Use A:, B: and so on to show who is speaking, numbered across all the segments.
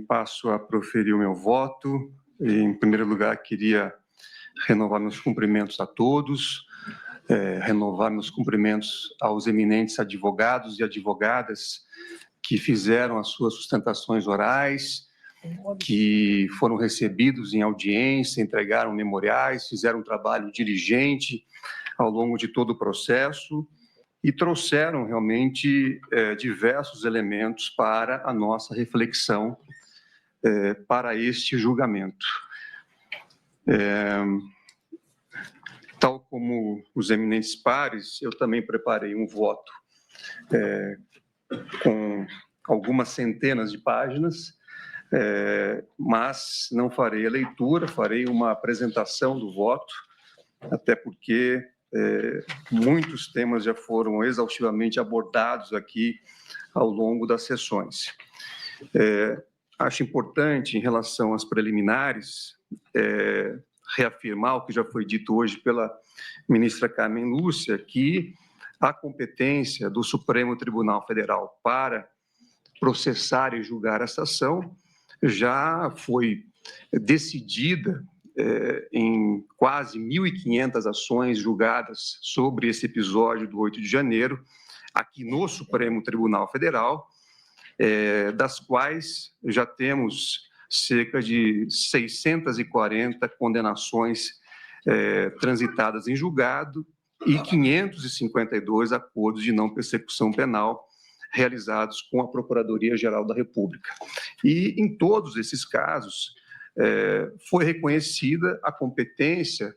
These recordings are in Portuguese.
A: Passo a proferir o meu voto. Em primeiro lugar, queria renovar meus cumprimentos a todos, renovar meus cumprimentos aos eminentes advogados e advogadas que fizeram as suas sustentações orais, que foram recebidos em audiência, entregaram memoriais, fizeram um trabalho diligente ao longo de todo o processo e trouxeram realmente diversos elementos para a nossa reflexão para este julgamento. Tal como os eminentes pares, eu também preparei um voto com algumas centenas de páginas, mas não farei a leitura, farei uma apresentação do voto, até porque muitos temas já foram exaustivamente abordados aqui ao longo das sessões. Acho importante, em relação às preliminares, reafirmar o que já foi dito hoje pela ministra Carmen Lúcia, que a competência do Supremo Tribunal Federal para processar e julgar essa ação já foi decidida em quase 1.500 ações julgadas sobre esse episódio do 8 de janeiro, aqui no Supremo Tribunal Federal, das quais já temos cerca de 640 condenações transitadas em julgado e 552 acordos de não persecução penal realizados com a Procuradoria-Geral da República. E, em todos esses casos, foi reconhecida a competência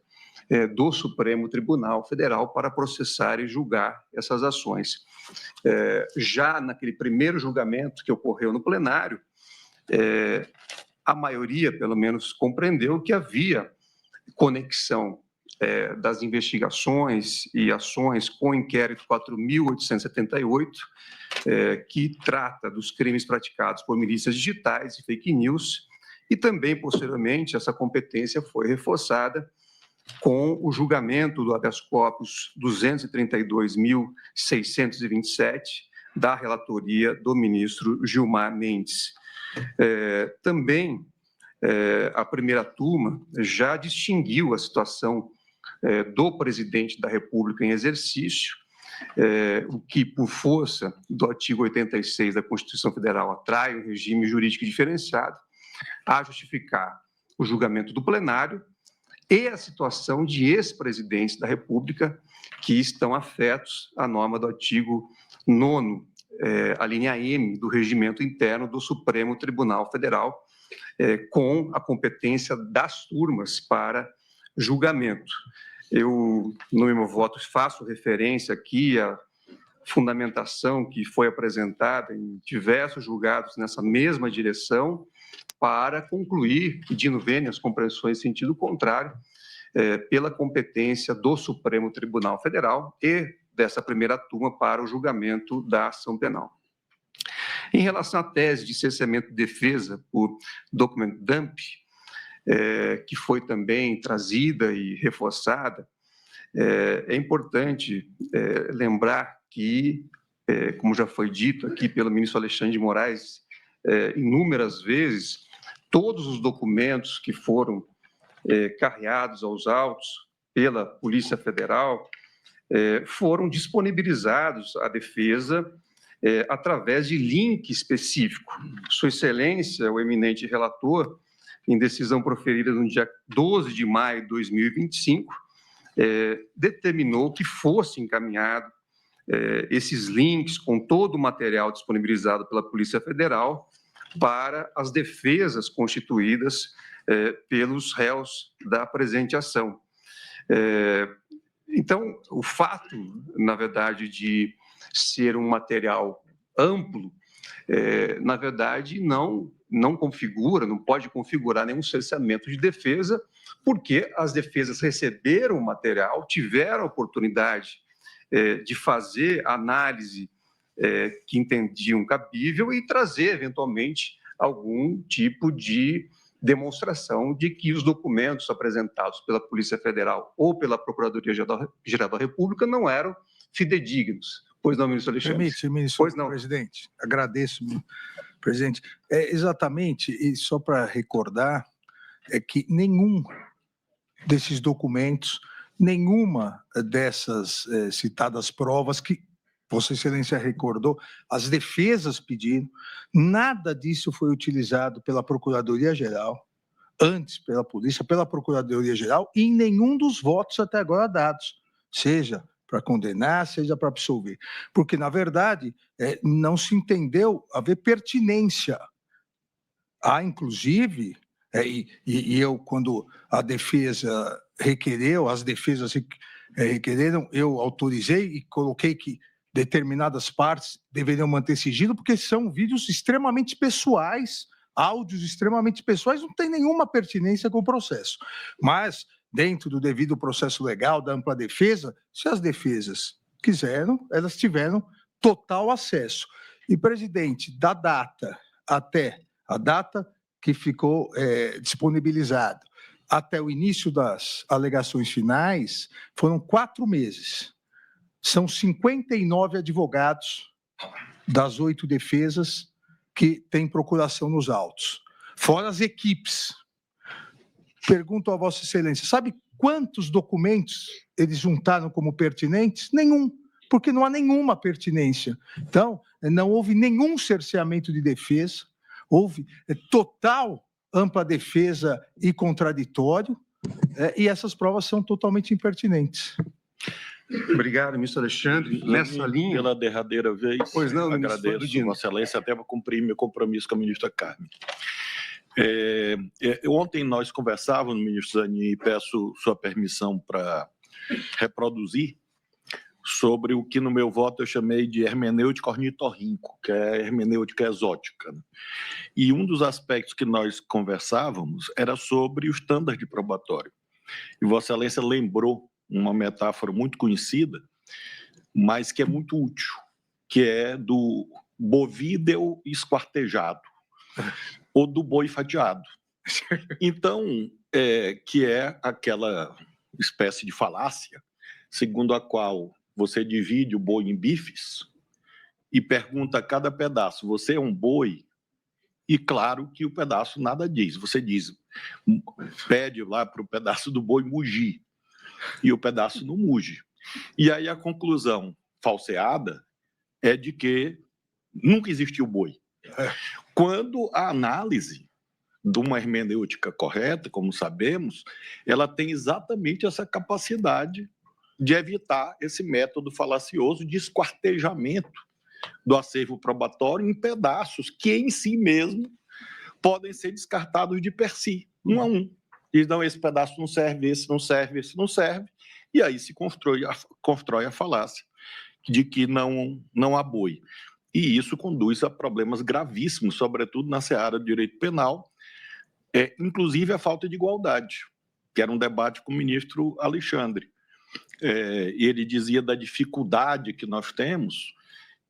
A: do Supremo Tribunal Federal para processar e julgar essas ações. Já naquele primeiro julgamento que ocorreu no plenário, a maioria, pelo menos, compreendeu que havia conexão das investigações e ações com o inquérito 4.878, que trata dos crimes praticados por milícias digitais e fake news, e também, posteriormente, essa competência foi reforçada com o julgamento do habeas corpus 232.627 da relatoria do ministro Gilmar Mendes. Também a primeira turma já distinguiu a situação do presidente da República em exercício, o que, por força do artigo 86 da Constituição Federal, atrai um regime jurídico diferenciado, a justificar o julgamento do plenário e a situação de ex-presidentes da República que estão afetos à norma do artigo 9º, a linha M do regimento interno do Supremo Tribunal Federal, com a competência das turmas para julgamento. Eu, no meu voto, faço referência aqui à fundamentação que foi apresentada em diversos julgados nessa mesma direção, para concluir, pedindo vênias compreensões em sentido contrário, pela competência do Supremo Tribunal Federal e dessa primeira turma para o julgamento da ação penal. Em relação à tese de cerceamento de defesa por document dump, que foi também trazida e reforçada, é importante lembrar que, como já foi dito aqui pelo ministro Alexandre de Moraes, inúmeras vezes, todos os documentos que foram carreados aos autos pela Polícia Federal foram disponibilizados à defesa através de link específico. Sua Excelência, o eminente relator, em decisão proferida no dia 12 de maio de 2025, determinou que fosse encaminhado esses links com todo o material disponibilizado pela Polícia Federal para as defesas constituídas pelos réus da presente ação. Então, o fato, na verdade, de ser um material amplo, na verdade, não configura, não pode configurar nenhum cerceamento de defesa, porque as defesas receberam o material, tiveram a oportunidade de fazer análise que entendiam cabível e trazer, eventualmente, algum tipo de demonstração de que os documentos apresentados pela Polícia Federal ou pela Procuradoria-Geral da República não eram fidedignos. Pois não, ministro Alexandre?
B: Permite, ministro presidente, agradeço Presidente, exatamente, e só para recordar, é que nenhum desses documentos, nenhuma dessas citadas provas que Vossa Excelência recordou, as defesas pediram, nada disso foi utilizado pela Procuradoria-Geral, antes pela polícia, pela Procuradoria-Geral, e em nenhum dos votos até agora dados, seja para condenar, seja para absolver. Porque, na verdade, não se entendeu haver pertinência. Há, inclusive, e eu, quando a defesa requereu, as defesas requereram, eu autorizei e coloquei que determinadas partes deveriam manter sigilo, porque são vídeos extremamente pessoais, áudios extremamente pessoais, não tem nenhuma pertinência com o processo. Mas, dentro do devido processo legal, da ampla defesa, se as defesas quiseram, elas tiveram total acesso. E, presidente, da data até a data que ficou disponibilizado até o início das alegações finais, foram 4 meses. São 59 advogados das 8 defesas que têm procuração nos autos, fora as equipes. Pergunto a Vossa Excelência, sabe quantos documentos eles juntaram como pertinentes? Nenhum, porque não há nenhuma pertinência. Então, não houve nenhum cerceamento de defesa, houve total ampla defesa e contraditório, e essas provas são totalmente impertinentes.
A: Obrigado, ministro Alexandre. Nessa linha...
C: Pela derradeira vez,
A: pois não,
C: agradeço Vossa Excelência até para cumprir meu compromisso com a ministra Carmen. Ontem nós conversávamos, ministro Zanin, e peço sua permissão para reproduzir sobre o que no meu voto eu chamei de hermenêutica ornitorrinco, que é hermenêutica exótica. E um dos aspectos que nós conversávamos era sobre o standard de probatório. E Vossa Excelência lembrou uma metáfora muito conhecida, mas que é muito útil, que é do bovídeo esquartejado, ou do boi fatiado. Então, que é aquela espécie de falácia, segundo a qual você divide o boi em bifes e pergunta a cada pedaço, você é um boi? E claro que o pedaço nada diz. Você diz, pede lá para o pedaço do boi mugir, e o pedaço não muge. E aí a conclusão falseada é de que nunca existiu boi. Quando a análise de uma hermenêutica correta, como sabemos, ela tem exatamente essa capacidade de evitar esse método falacioso de esquartejamento do acervo probatório em pedaços que, em si mesmo, podem ser descartados de per si, um a um. Diz, não, esse pedaço não serve, esse não serve, esse não serve, e aí se constrói a falácia de que não há boi. E isso conduz a problemas gravíssimos, sobretudo na seara do direito penal, inclusive a falta de igualdade, que era um debate com o ministro Alexandre. Ele dizia da dificuldade que nós temos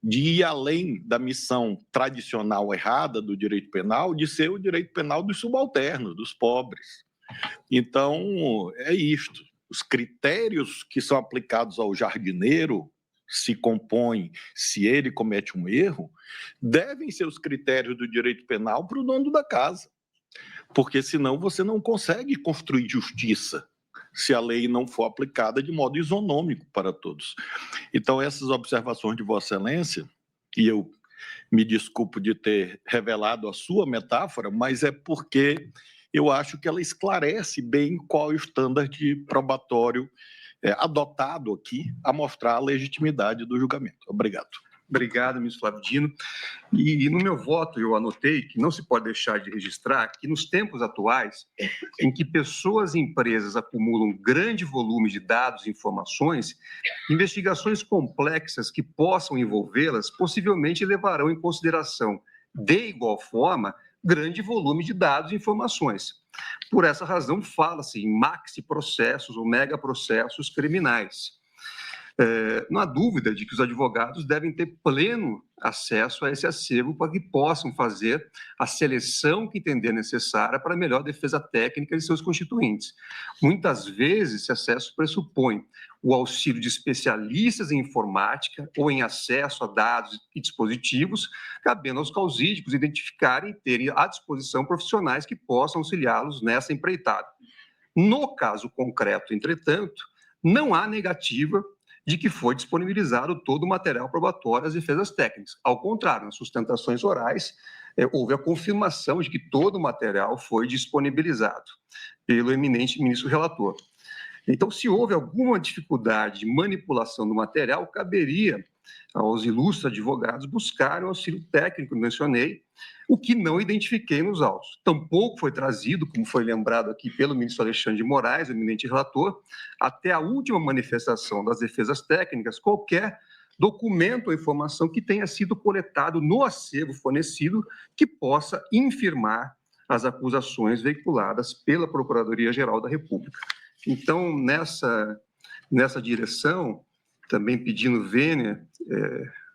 C: de ir além da missão tradicional errada do direito penal, de ser o direito penal dos subalternos, dos pobres. Então, é isto. Os critérios que são aplicados ao jardineiro se compõem se ele comete um erro, devem ser os critérios do direito penal para o dono da casa. Porque senão você não consegue construir justiça se a lei não for aplicada de modo isonômico para todos. Então, essas observações de Vossa Excelência, e eu me desculpo de ter revelado a sua metáfora, mas é porque eu acho que ela esclarece bem qual é o standard probatório adotado aqui a mostrar a legitimidade do julgamento. Obrigado.
A: Obrigado, ministro Flávio Dino. E no meu voto eu anotei que não se pode deixar de registrar que nos tempos atuais, em que pessoas e empresas acumulam grande volume de dados e informações, investigações complexas que possam envolvê-las possivelmente levarão em consideração, de igual forma, grande volume de dados e informações. Por essa razão, fala-se em maxi-processos ou megaprocessos criminais. Não há dúvida de que os advogados devem ter pleno acesso a esse acervo para que possam fazer a seleção que entender necessária para a melhor defesa técnica de seus constituintes. Muitas vezes, esse acesso pressupõe o auxílio de especialistas em informática ou em acesso a dados e dispositivos, cabendo aos causídicos identificarem e terem à disposição profissionais que possam auxiliá-los nessa empreitada. No caso concreto, entretanto, não há negativa de que foi disponibilizado todo o material probatório às defesas técnicas. Ao contrário, nas sustentações orais, houve a confirmação de que todo o material foi disponibilizado pelo eminente ministro relator. Então, se houve alguma dificuldade de manipulação do material, caberia aos ilustres advogados buscarem o auxílio técnico que mencionei, o que não identifiquei nos autos. Tampouco foi trazido, como foi lembrado aqui pelo ministro Alexandre de Moraes, eminente relator, até a última manifestação das defesas técnicas, qualquer documento ou informação que tenha sido coletado no acervo fornecido que possa infirmar as acusações veiculadas pela Procuradoria-Geral da República. Então, nessa direção, também pedindo vênia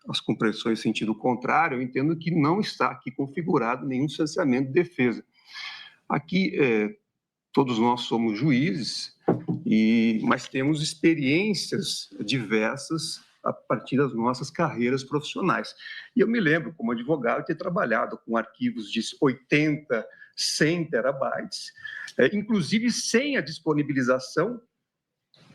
A: as compreensões em sentido contrário, eu entendo que não está aqui configurado nenhum distanciamento de defesa. Aqui, todos nós somos juízes, mas temos experiências diversas a partir das nossas carreiras profissionais. E eu me lembro, como advogado, ter trabalhado com arquivos de 80, 100 terabytes, inclusive sem a disponibilização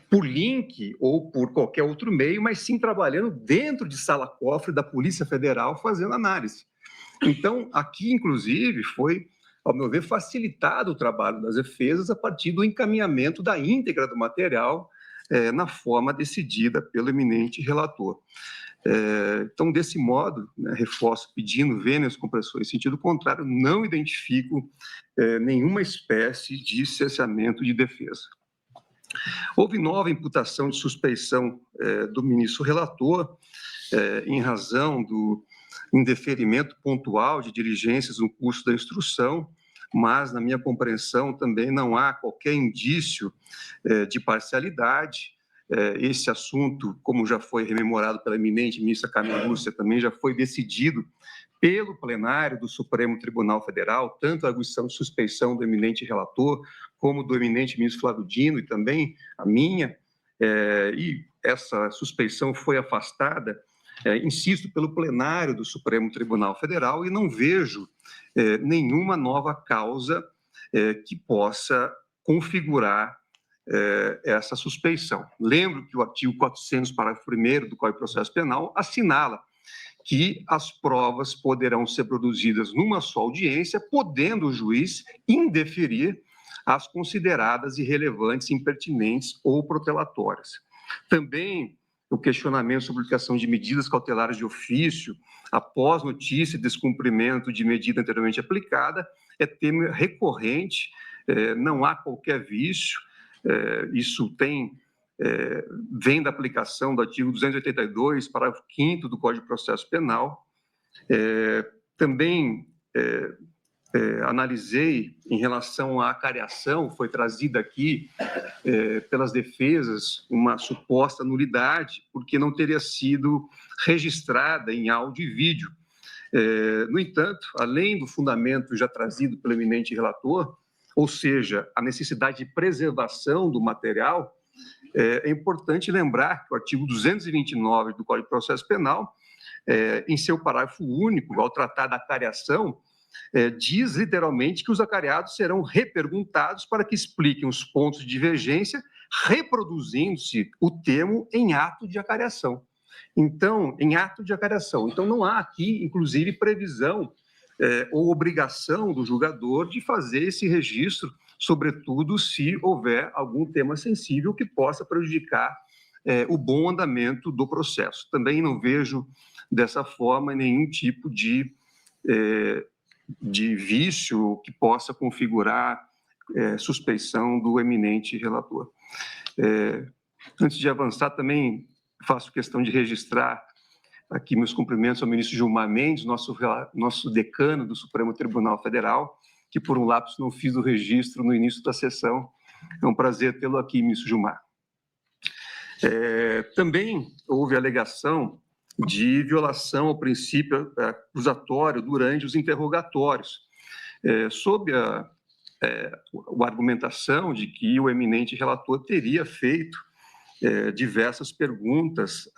A: por link ou por qualquer outro meio, mas sim trabalhando dentro de sala-cofre da Polícia Federal fazendo análise. Então, aqui, inclusive, foi, ao meu ver, facilitado o trabalho das defesas a partir do encaminhamento da íntegra do material na forma decidida pelo eminente relator. Então, desse modo, reforço pedindo vênia às compressões em sentido contrário, não identifico nenhuma espécie de cesseamento de defesa. Houve nova imputação de suspeição do ministro relator em razão do indeferimento pontual de diligências no curso da instrução, mas, na minha compreensão, também não há qualquer indício de parcialidade. Esse assunto, como já foi rememorado pela eminente ministra Carmen Lúcia, também já foi decidido pelo plenário do Supremo Tribunal Federal, tanto a arguição de suspeição do eminente relator, como do eminente ministro Flávio Dino e também a minha, e essa suspeição foi afastada, insisto, pelo plenário do Supremo Tribunal Federal, e não vejo nenhuma nova causa que possa configurar essa suspeição. Lembro que o artigo 400, parágrafo 1º do Código de Processo Penal assinala que as provas poderão ser produzidas numa só audiência, podendo o juiz indeferir as consideradas irrelevantes, impertinentes ou protelatórias. Também o questionamento sobre a aplicação de medidas cautelares de ofício após notícia de descumprimento de medida anteriormente aplicada é tema recorrente, não há qualquer vício, isso vem da aplicação do artigo 282, parágrafo 5º do Código de Processo Penal. Também analisei em relação à acariação, foi trazida aqui pelas defesas uma suposta nulidade, porque não teria sido registrada em áudio e vídeo. No entanto, além do fundamento já trazido pelo eminente relator, ou seja, a necessidade de preservação do material, é importante lembrar que o artigo 229 do Código de Processo Penal, em seu parágrafo único, ao tratar da acariação, diz literalmente que os acariados serão reperguntados para que expliquem os pontos de divergência, reproduzindo-se o termo em ato de acariação. Então, em ato de acariação. Então, não há aqui, inclusive, previsão ou obrigação do julgador de fazer esse registro, sobretudo se houver algum tema sensível que possa prejudicar o bom andamento do processo. Também não vejo, dessa forma, nenhum tipo de vício que possa configurar suspeição do eminente relator. Antes de avançar, também faço questão de registrar aqui meus cumprimentos ao ministro Gilmar Mendes, nosso decano do Supremo Tribunal Federal, que por um lapso não fiz o registro no início da sessão. É um prazer tê-lo aqui, ministro Gilmar. Também houve alegação de violação ao princípio acusatório durante os interrogatórios, sob a argumentação de que o eminente relator teria feito diversas perguntas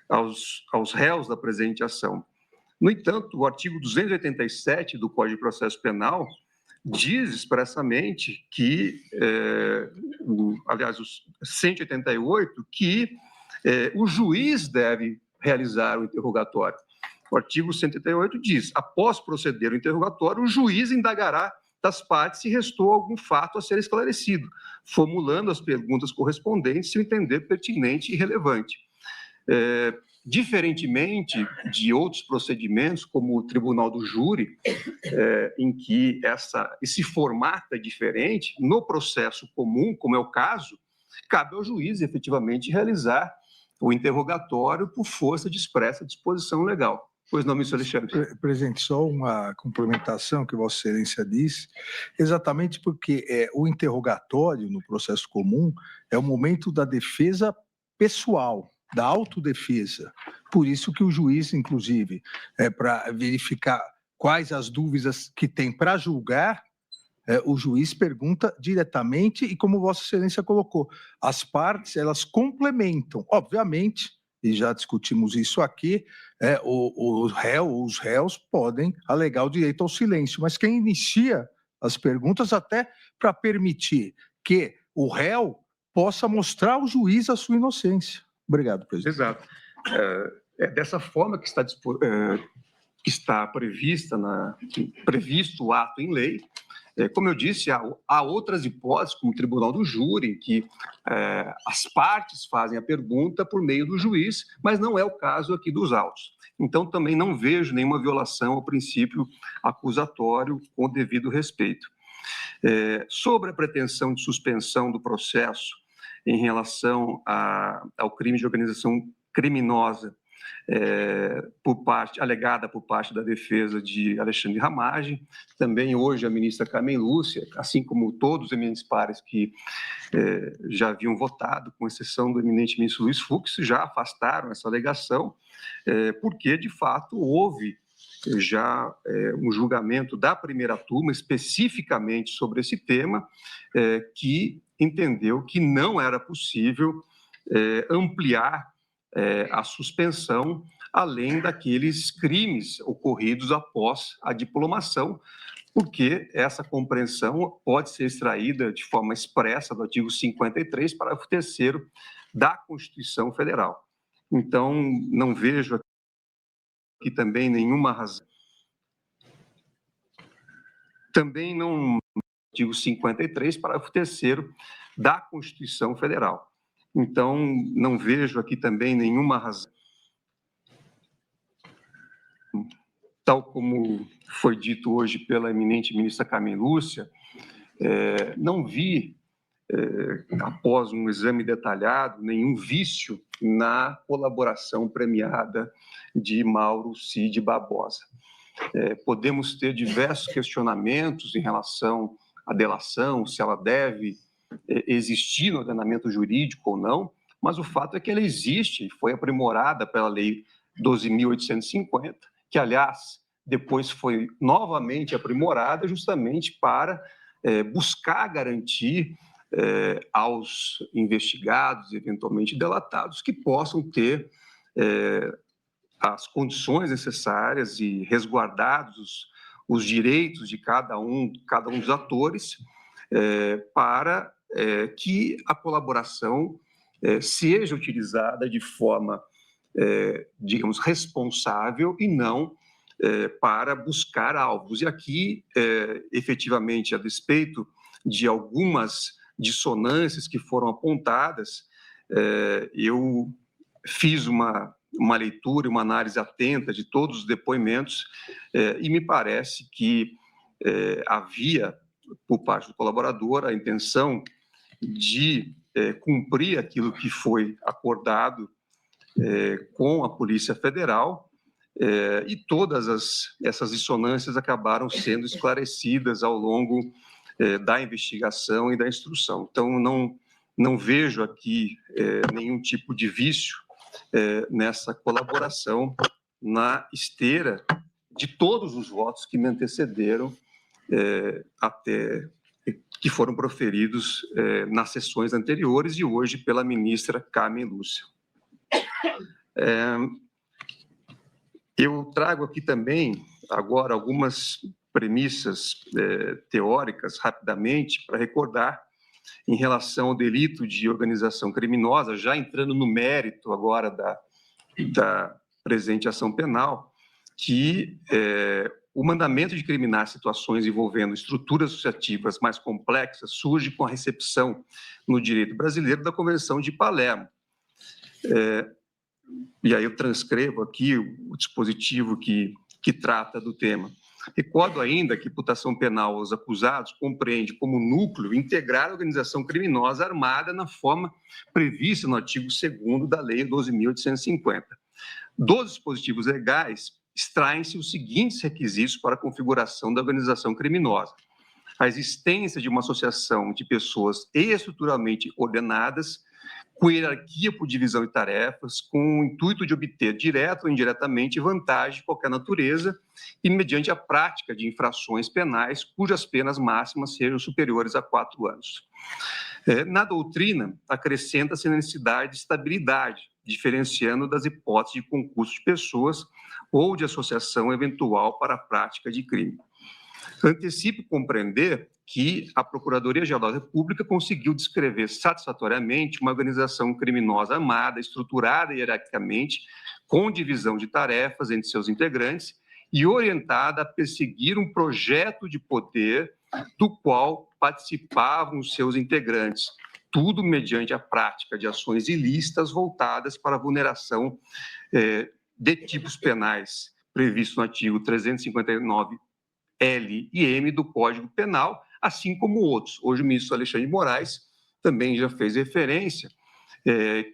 A: aos réus da presente ação. No entanto, o artigo 287 do Código de Processo Penal diz expressamente que, aliás, o 188, que o juiz deve realizar o interrogatório. O artigo 188 diz: após proceder o interrogatório, o juiz indagará das partes se restou algum fato a ser esclarecido, formulando as perguntas correspondentes se o entender pertinente e relevante. Diferentemente de outros procedimentos, como o tribunal do júri, em que esse formato é diferente, no processo comum, como é o caso, cabe ao juiz efetivamente realizar o interrogatório por força de expressa disposição legal. Pois não, ministro Alexandre.
B: Presidente, só uma complementação que Vossa Excelência disse, exatamente porque o interrogatório no processo comum é o momento da defesa pessoal, da autodefesa. Por isso que o juiz, inclusive, para verificar quais as dúvidas que tem para julgar, o juiz pergunta diretamente e, como Vossa Excelência colocou, as partes, elas complementam. Obviamente, e já discutimos isso aqui, os réus podem alegar o direito ao silêncio, mas quem inicia as perguntas até para permitir que o réu possa mostrar ao juiz a sua inocência. Obrigado, presidente.
A: Exato. É dessa forma que está previsto o ato em lei. Como eu disse, há outras hipóteses, como o tribunal do júri, em que as partes fazem a pergunta por meio do juiz, mas não é o caso aqui dos autos. Então, também não vejo nenhuma violação ao princípio acusatório com o devido respeito. Sobre a pretensão de suspensão do processo em relação ao crime de organização criminosa alegada por parte da defesa de Alexandre Ramagem, também hoje a ministra Carmen Lúcia, assim como todos os eminentes pares que já haviam votado, com exceção do eminente ministro Luiz Fux, já afastaram essa alegação, porque, de fato, houve já um julgamento da primeira turma, especificamente sobre esse tema, que entendeu que não era possível ampliar a suspensão, além daqueles crimes ocorridos após a diplomação, porque essa compreensão pode ser extraída de forma expressa do artigo 53, parágrafo 3º da Constituição Federal. Então, não vejo aqui também nenhuma razão. Também não, artigo 53, parágrafo 3º da Constituição Federal. Então, não vejo aqui também nenhuma razão. Tal como foi dito hoje pela eminente ministra Carmen Lúcia, não vi, após um exame detalhado, nenhum vício na colaboração premiada de Mauro Cid Barbosa. Podemos ter diversos questionamentos em relação à delação, se ela deve existir no ordenamento jurídico ou não, mas o fato é que ela existe e foi aprimorada pela Lei 12.850, que, aliás, depois foi novamente aprimorada justamente para buscar garantir aos investigados, eventualmente delatados, que possam ter as condições necessárias e resguardados os direitos de cada um dos atores para que a colaboração seja utilizada de forma, digamos, responsável e não para buscar alvos. E aqui, efetivamente, a despeito de algumas dissonâncias que foram apontadas, eu fiz uma leitura, uma análise atenta de todos os depoimentos e me parece que havia, por parte do colaborador, a intenção de cumprir aquilo que foi acordado com a Polícia Federal e todas essas dissonâncias acabaram sendo esclarecidas ao longo da investigação e da instrução. Então, não vejo aqui nenhum tipo de vício nessa colaboração na esteira de todos os votos que me antecederam até que foram proferidos nas sessões anteriores e hoje pela ministra Carmen Lúcia. Eu trago aqui também, agora, algumas premissas teóricas, rapidamente, para recordar, em relação ao delito de organização criminosa, já entrando no mérito agora da presente ação penal, que o mandamento de criminar situações envolvendo estruturas associativas mais complexas surge com a recepção no direito brasileiro da Convenção de Palermo. E aí eu transcrevo aqui o dispositivo que trata do tema. Recordo ainda que imputação penal aos acusados compreende como núcleo integrar a organização criminosa armada na forma prevista no artigo 2º da Lei 12.850. Dos dispositivos legais, extraem-se os seguintes requisitos para a configuração da organização criminosa: a existência de uma associação de pessoas estruturalmente ordenadas, com hierarquia por divisão de tarefas, com o intuito de obter, direto ou indiretamente, vantagem de qualquer natureza e mediante a prática de infrações penais cujas penas máximas sejam superiores a 4 anos. Na doutrina, acrescenta-se a necessidade de estabilidade, diferenciando das hipóteses de concurso de pessoas ou de associação eventual para a prática de crime. Antecipo compreender que a Procuradoria-Geral da República conseguiu descrever satisfatoriamente uma organização criminosa armada, estruturada hierarquicamente, com divisão de tarefas entre seus integrantes e orientada a perseguir um projeto de poder do qual participavam os seus integrantes, tudo mediante a prática de ações ilícitas voltadas para a vulneração de tipos penais previstos no artigo 359 L e M do Código Penal, assim como outros. Hoje o ministro Alexandre de Moraes também já fez referência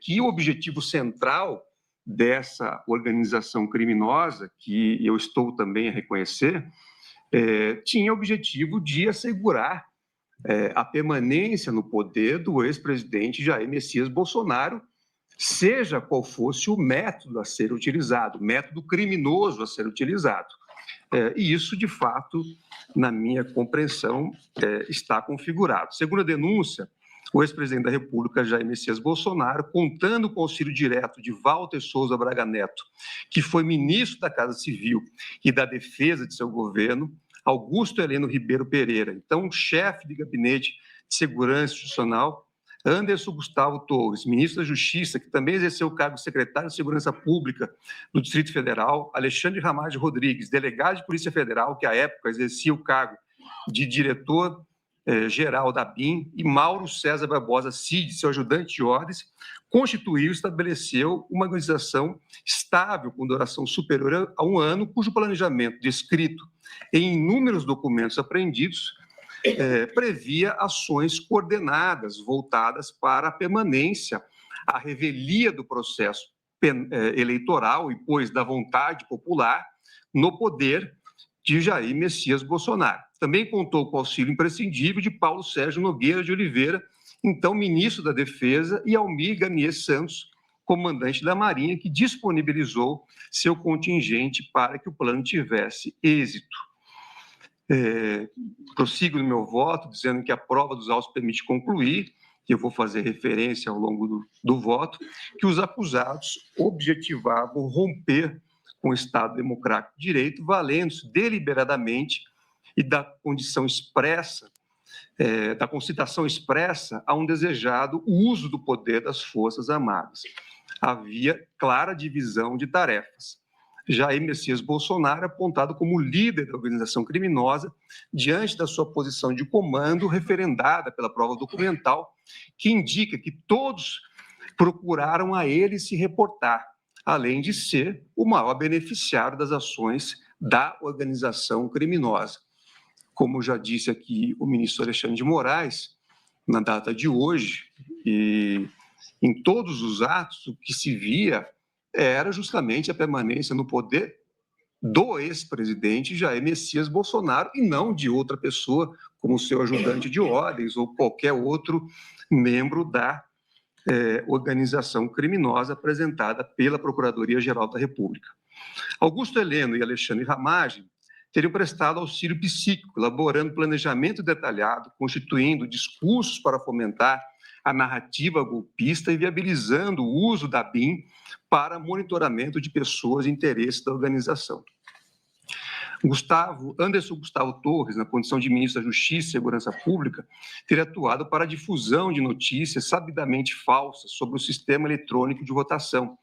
A: que o objetivo central dessa organização criminosa, que eu estou também a reconhecer, tinha o objetivo de assegurar a permanência no poder do ex-presidente Jair Messias Bolsonaro, seja qual fosse o método a ser utilizado, método criminoso a ser utilizado. E isso, de fato, na minha compreensão, está configurado. Segundo a denúncia, o ex-presidente da República, Jair Messias Bolsonaro, contando com o auxílio direto de Walter Souza Braga Neto, que foi ministro da Casa Civil e da Defesa de seu governo, Augusto Heleno Ribeiro Pereira, então chefe de gabinete de segurança institucional, Anderson Gustavo Torres, ministro da Justiça, que também exerceu o cargo de secretário de Segurança Pública do Distrito Federal, Alexandre Ramage Rodrigues, delegado de Polícia Federal, que à época exercia o cargo de diretor-geral da BIM, e Mauro César Barbosa Cid, seu ajudante de ordens, constituiu e estabeleceu uma organização estável com duração superior a 1 ano, cujo planejamento descrito em inúmeros documentos apreendidos previa ações coordenadas voltadas para a permanência, a revelia do processo eleitoral e, pois, da vontade popular no poder de Jair Messias Bolsonaro. Também contou com o auxílio imprescindível de Paulo Sérgio Nogueira de Oliveira, então ministro da Defesa, e Almir Garnier Santos, comandante da Marinha, que disponibilizou seu contingente para que o plano tivesse êxito. Prossigo no meu voto, dizendo que a prova dos autos permite concluir, que eu vou fazer referência ao longo do voto, que os acusados objetivavam romper com o Estado Democrático de Direito, valendo-se deliberadamente e da condição expressa, da concitação expressa a um desejado uso do poder das Forças Armadas. Havia clara divisão de tarefas. Jair Messias Bolsonaro é apontado como líder da organização criminosa diante da sua posição de comando referendada pela prova documental, que indica que todos procuraram a ele se reportar, além de ser o maior beneficiário das ações da organização criminosa. Como já disse aqui o ministro Alexandre de Moraes, na data de hoje, e em todos os atos, o que se via era justamente a permanência no poder do ex-presidente Jair Messias Bolsonaro e não de outra pessoa, como seu ajudante de ordens ou qualquer outro membro da organização criminosa apresentada pela Procuradoria-Geral da República. Augusto Heleno e Alexandre Ramagem teriam prestado auxílio psíquico, elaborando planejamento detalhado, constituindo discursos para fomentar a narrativa golpista e viabilizando o uso da BIM para monitoramento de pessoas e interesses da organização. Anderson Gustavo Torres, na condição de ministro da Justiça e Segurança Pública, teria atuado para a difusão de notícias sabidamente falsas sobre o sistema eletrônico de votação,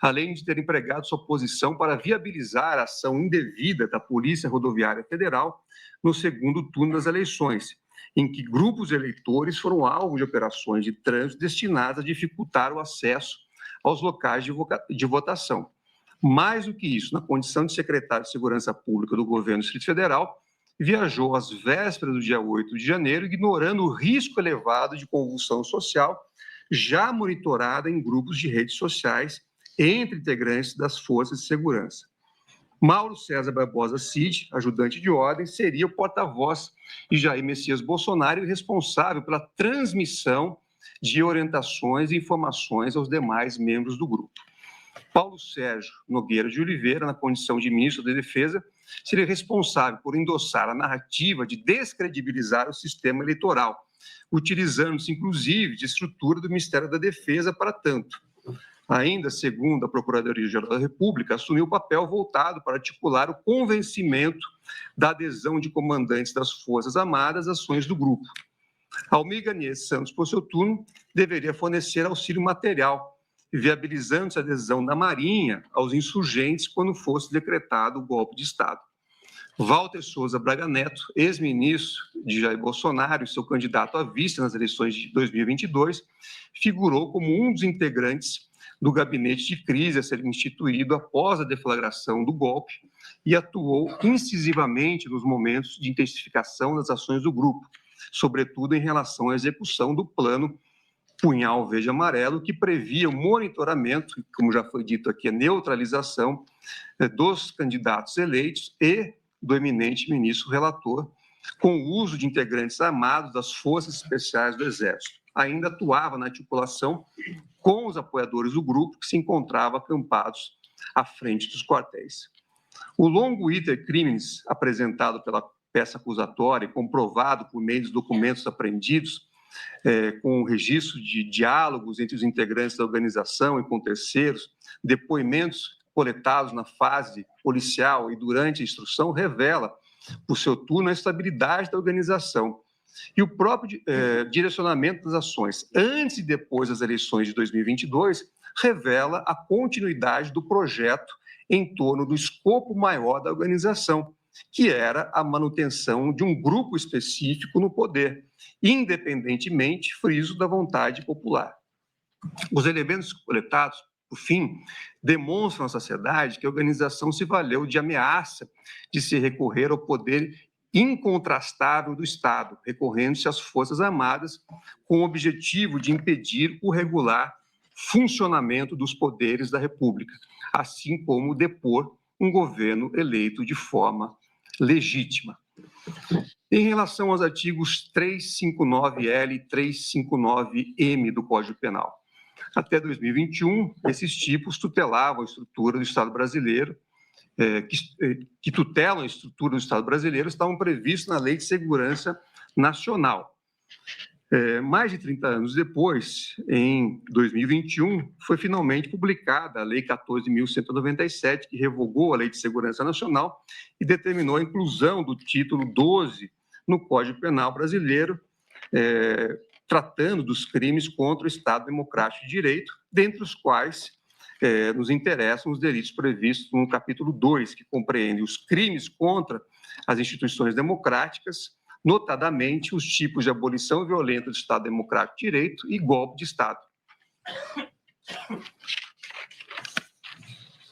A: além de ter empregado sua posição para viabilizar a ação indevida da Polícia Rodoviária Federal no segundo turno das eleições, em que grupos de eleitores foram alvo de operações de trânsito destinadas a dificultar o acesso aos locais de votação. Mais do que isso, na condição de secretário de Segurança Pública do governo do Distrito Federal, viajou às vésperas do dia 8 de janeiro, ignorando o risco elevado de convulsão social, já monitorada em grupos de redes sociais entre integrantes das forças de segurança. Mauro César Barbosa Cid, ajudante de ordem, seria o porta-voz de Jair Messias Bolsonaro e responsável pela transmissão de orientações e informações aos demais membros do grupo. Paulo Sérgio Nogueira de Oliveira, na condição de ministro da Defesa, seria responsável por endossar a narrativa de descredibilizar o sistema eleitoral, utilizando-se, inclusive, de estrutura do Ministério da Defesa para tanto. Ainda, segundo a Procuradoria-Geral da República, assumiu o papel voltado para articular o convencimento da adesão de comandantes das Forças Armadas às ações do grupo. Almir Garnier Santos, por seu turno, deveria fornecer auxílio material, viabilizando a adesão da Marinha aos insurgentes quando fosse decretado o golpe de Estado. Walter Souza Braga Neto, ex-ministro de Jair Bolsonaro e seu candidato à vice nas eleições de 2022, figurou como um dos integrantes do gabinete de crise a ser instituído após a deflagração do golpe e atuou incisivamente nos momentos de intensificação das ações do grupo, sobretudo em relação à execução do plano Punhal Verde Amarelo, que previa o monitoramento, como já foi dito aqui, a neutralização dos candidatos eleitos e do eminente ministro relator, com o uso de integrantes armados das Forças Especiais do Exército. Ainda atuava na articulação com os apoiadores do grupo, que se encontravam acampados à frente dos quartéis. O longo iter crimes apresentado pela peça acusatória e comprovado por meio dos documentos apreendidos, com o registro de diálogos entre os integrantes da organização e com terceiros, depoimentos coletados na fase policial e durante a instrução, revela, por seu turno, a estabilidade da organização e o próprio direcionamento das ações, antes e depois das eleições de 2022, revela a continuidade do projeto em torno do escopo maior da organização, que era a manutenção de um grupo específico no poder, independentemente, friso, da vontade popular. Os elementos coletados, por fim, demonstram à sociedade que a organização se valeu de ameaça de se recorrer ao poder incontrastável do Estado, recorrendo-se às Forças Armadas, com o objetivo de impedir o regular funcionamento dos poderes da República, assim como depor um governo eleito de forma legítima. Em relação aos artigos 359L e 359M do Código Penal, até 2021, esses tipos tutelavam a estrutura do Estado brasileiro, que tutelam a estrutura do Estado brasileiro, estavam previstos na Lei de Segurança Nacional. Mais de 30 anos depois, em 2021, foi finalmente publicada a Lei 14.197, que revogou a Lei de Segurança Nacional e determinou a inclusão do título 12 no Código Penal brasileiro, tratando dos crimes contra o Estado Democrático de Direito, dentre os quais nos interessam os delitos previstos no capítulo 2, que compreende os crimes contra as instituições democráticas, notadamente os tipos de abolição violenta do Estado Democrático de Direito e golpe de Estado.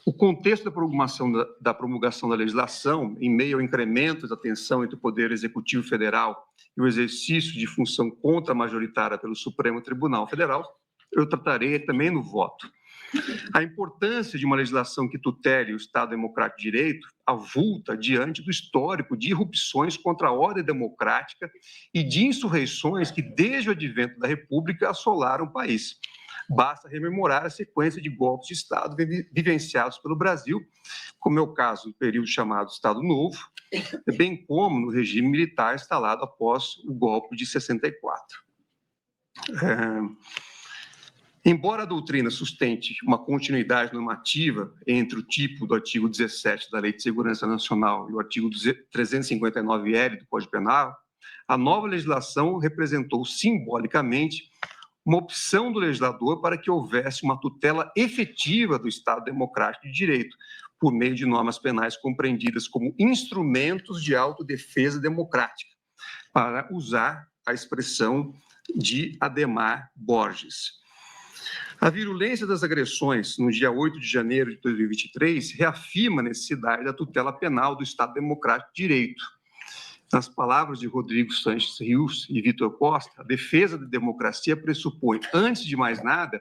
A: O contexto da promulgação da legislação, em meio ao incremento da tensão entre o Poder Executivo Federal e o exercício de função contra-majoritária pelo Supremo Tribunal Federal, eu tratarei também no voto. A importância de uma legislação que tutele o Estado Democrático de Direito avulta diante do histórico de irrupções contra a ordem democrática e de insurreições que, desde o advento da República, assolaram o país. Basta rememorar a sequência de golpes de Estado vivenciados pelo Brasil, como é o caso do período chamado Estado Novo, bem como no regime militar instalado após o golpe de 64. Embora a doutrina sustente uma continuidade normativa entre o tipo do artigo 17 da Lei de Segurança Nacional e o artigo 359-L do Código Penal, a nova legislação representou simbolicamente uma opção do legislador para que houvesse uma tutela efetiva do Estado Democrático de Direito, por meio de normas penais compreendidas como instrumentos de autodefesa democrática, para usar a expressão de Adhemar Borges. A virulência das agressões no dia 8 de janeiro de 2023 reafirma a necessidade da tutela penal do Estado Democrático de Direito. Nas palavras de Rodrigo Sanches Rios e Vitor Costa, a defesa da democracia pressupõe, antes de mais nada,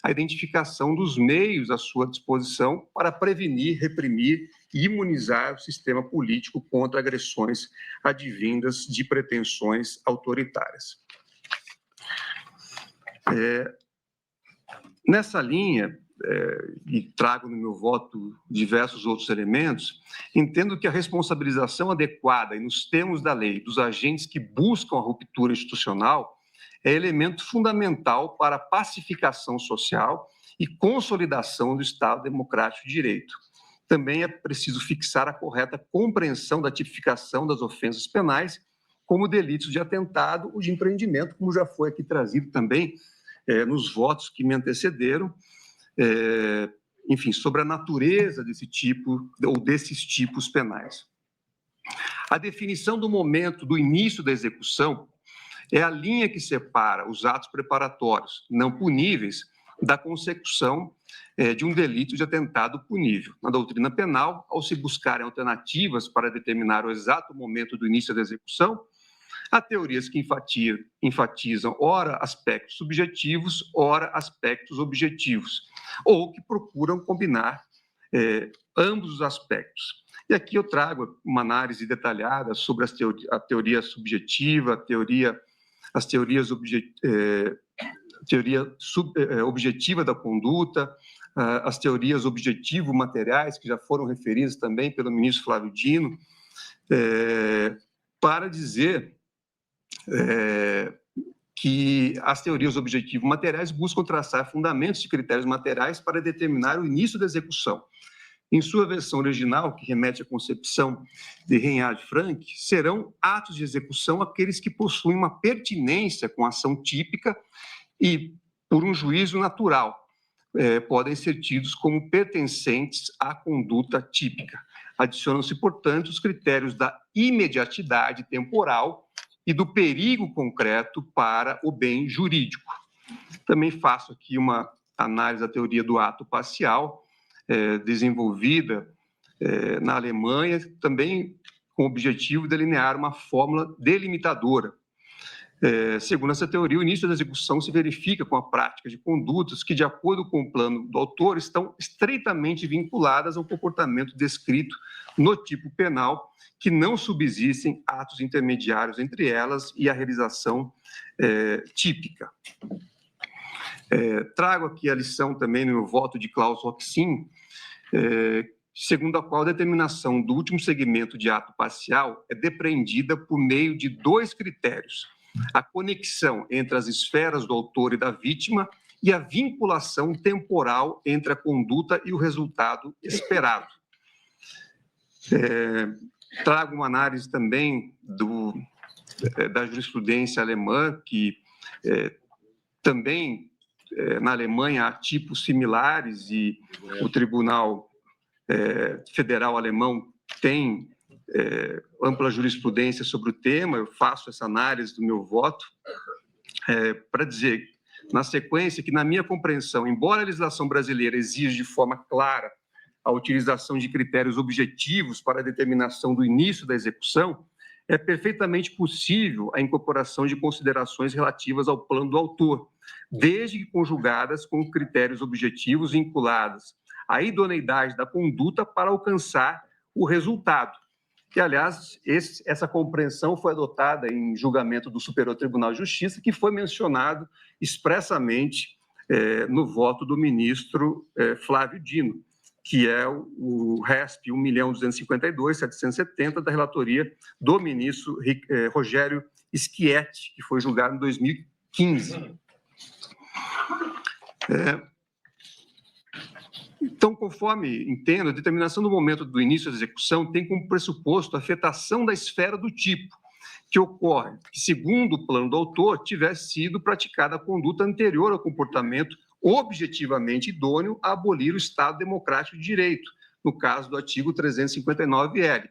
A: a identificação dos meios à sua disposição para prevenir, reprimir e imunizar o sistema político contra agressões advindas de pretensões autoritárias. Nessa linha, e trago no meu voto diversos outros elementos, entendo que a responsabilização adequada e nos termos da lei dos agentes que buscam a ruptura institucional é elemento fundamental para a pacificação social e consolidação do Estado Democrático de Direito. Também é preciso fixar a correta compreensão da tipificação das ofensas penais como delitos de atentado ou de empreendimento, como já foi aqui trazido também nos votos que me antecederam, enfim, sobre a natureza desse tipo ou desses tipos penais. A definição do momento do início da execução é a linha que separa os atos preparatórios não puníveis da consecução de um delito de atentado punível. Na doutrina penal, ao se buscarem alternativas para determinar o exato momento do início da execução, há teorias que enfatizam, ora, aspectos subjetivos, ora, aspectos objetivos, ou que procuram combinar ambos os aspectos. E aqui eu trago uma análise detalhada sobre a teoria subjetiva, as teorias objetiva da conduta, as teorias objetivo-materiais, que já foram referidas também pelo ministro Flávio Dino, para dizer que as teorias objetivo-materiais buscam traçar fundamentos e critérios materiais para determinar o início da execução. Em sua versão original, que remete à concepção de Reinhard Frank, serão atos de execução aqueles que possuem uma pertinência com a ação típica e, por um juízo natural, podem ser tidos como pertencentes à conduta típica. Adicionam-se, portanto, os critérios da imediatidade temporal e do perigo concreto para o bem jurídico. Também faço aqui uma análise da teoria do ato parcial, desenvolvida na Alemanha, também com o objetivo de delinear uma fórmula delimitadora. Segundo essa teoria, o início da execução se verifica com a prática de condutas que, de acordo com o plano do autor, estão estreitamente vinculadas ao comportamento descrito no tipo penal, que não subsistem atos intermediários entre elas e a realização típica. Trago aqui a lição também no meu voto de Klaus Roxin, segundo a qual a determinação do último segmento de ato parcial é depreendida por meio de dois critérios: a conexão entre as esferas do autor e da vítima e a vinculação temporal entre a conduta e o resultado esperado. Trago uma análise também da jurisprudência alemã, que também na Alemanha há tipos similares e o Tribunal Federal Alemão tem ampla jurisprudência sobre o tema. Eu faço essa análise do meu voto para dizer, na sequência, que, na minha compreensão, embora a legislação brasileira exija de forma clara a utilização de critérios objetivos para a determinação do início da execução, é perfeitamente possível a incorporação de considerações relativas ao plano do autor, desde que conjugadas com critérios objetivos vinculados à idoneidade da conduta para alcançar o resultado. Que, aliás, essa compreensão foi adotada em julgamento do Superior Tribunal de Justiça, que foi mencionado expressamente no voto do ministro Flávio Dino, que é o RESP 1.252.770 da relatoria do ministro Rogério Schietti, que foi julgado em 2015. Então, conforme entendo, a determinação do momento do início da execução tem como pressuposto a afetação da esfera do tipo, que ocorre que, segundo o plano do autor, tivesse sido praticada a conduta anterior ao comportamento objetivamente idôneo a abolir o Estado Democrático de Direito, no caso do artigo 359-L,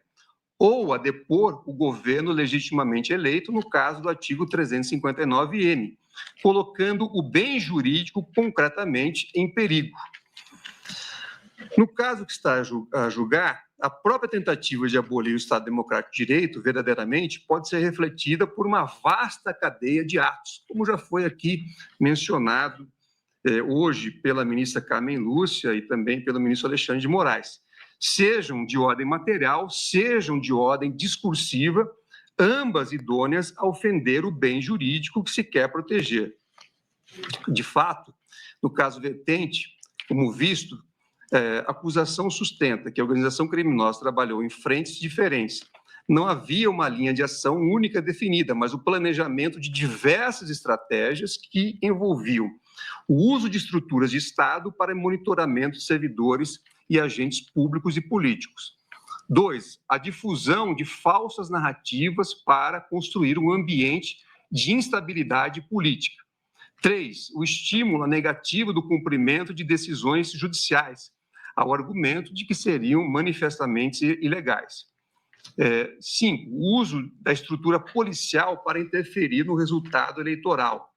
A: ou a depor o governo legitimamente eleito, no caso do artigo 359-N, colocando o bem jurídico concretamente em perigo. No caso que está a julgar, a própria tentativa de abolir o Estado Democrático de Direito, verdadeiramente, pode ser refletida por uma vasta cadeia de atos, como já foi aqui mencionado hoje pela ministra Carmen Lúcia e também pelo ministro Alexandre de Moraes. Sejam de ordem material, sejam de ordem discursiva, ambas idôneas a ofender o bem jurídico que se quer proteger. De fato, no caso vertente, como visto, a acusação sustenta que a organização criminosa trabalhou em frentes diferentes. Não havia uma linha de ação única definida, mas o planejamento de diversas estratégias que envolviam o uso de estruturas de Estado para monitoramento de servidores e agentes públicos e políticos. 2, a difusão de falsas narrativas para construir um ambiente de instabilidade política. 3, o estímulo negativo do cumprimento de decisões judiciais, ao argumento de que seriam manifestamente ilegais. 5, o uso da estrutura policial para interferir no resultado eleitoral.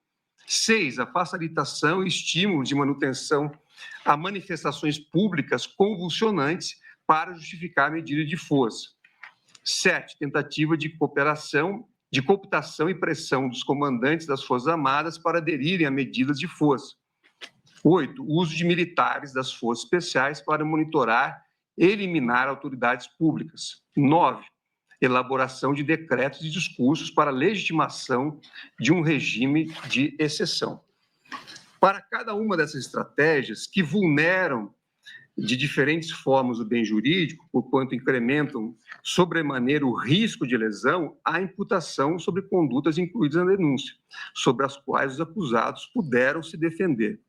A: 6, a facilitação e estímulo de manutenção a manifestações públicas convulsionantes para justificar a medida de força. 7, tentativa de cooptação e pressão dos comandantes das Forças Armadas para aderirem a medidas de força. 8, o uso de militares das Forças Especiais para monitorar e eliminar autoridades públicas. 9, elaboração de decretos e discursos para legitimação de um regime de exceção. Para cada uma dessas estratégias que vulneram de diferentes formas o bem jurídico, porquanto incrementam sobremaneira o risco de lesão, há imputação sobre condutas incluídas na denúncia, sobre as quais os acusados puderam se defender.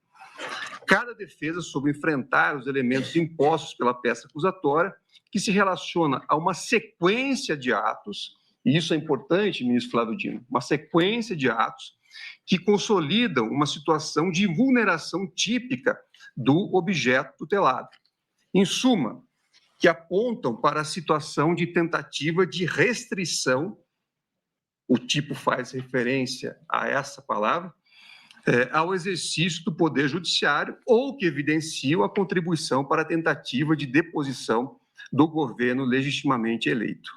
A: Cada defesa soube enfrentar os elementos impostos pela peça acusatória, que se relaciona a uma sequência de atos, e isso é importante, ministro Flávio Dino, uma sequência de atos que consolidam uma situação de vulneração típica do objeto tutelado. Em suma, que apontam para a situação de tentativa de restrição, o tipo faz referência a essa palavra, ao exercício do Poder Judiciário ou que evidenciam a contribuição para a tentativa de deposição do governo legitimamente eleito.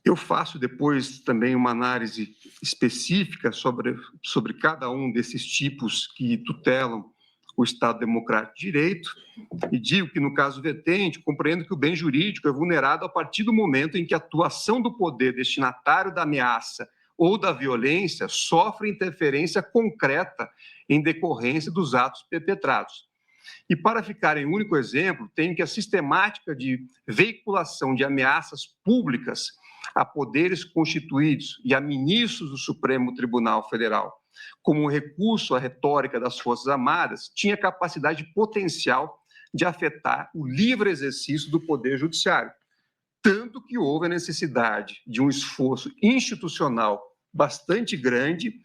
A: Eu faço depois também uma análise específica sobre cada um desses tipos que tutelam o Estado Democrático de Direito e digo que, no caso vertente, compreendo que o bem jurídico é vulnerado a partir do momento em que a atuação do poder destinatário da ameaça ou da violência sofre interferência concreta em decorrência dos atos perpetrados. E, para ficar em único exemplo, tenho que a sistemática de veiculação de ameaças públicas a poderes constituídos e a ministros do Supremo Tribunal Federal, como um recurso à retórica das Forças Armadas, tinha capacidade potencial de afetar o livre exercício do Poder Judiciário, tanto que houve a necessidade de um esforço institucional bastante grande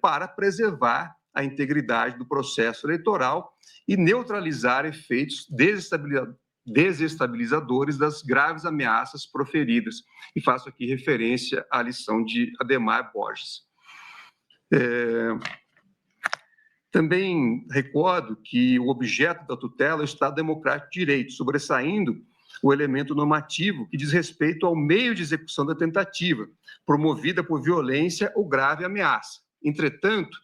A: para preservar a integridade do processo eleitoral e neutralizar efeitos desestabilizadores das graves ameaças proferidas. E faço aqui referência à lição de Adhemar Borges. Também recordo que o objeto da tutela é o Estado Democrático de Direito, sobressaindo o elemento normativo que diz respeito ao meio de execução da tentativa, promovida por violência ou grave ameaça. Entretanto,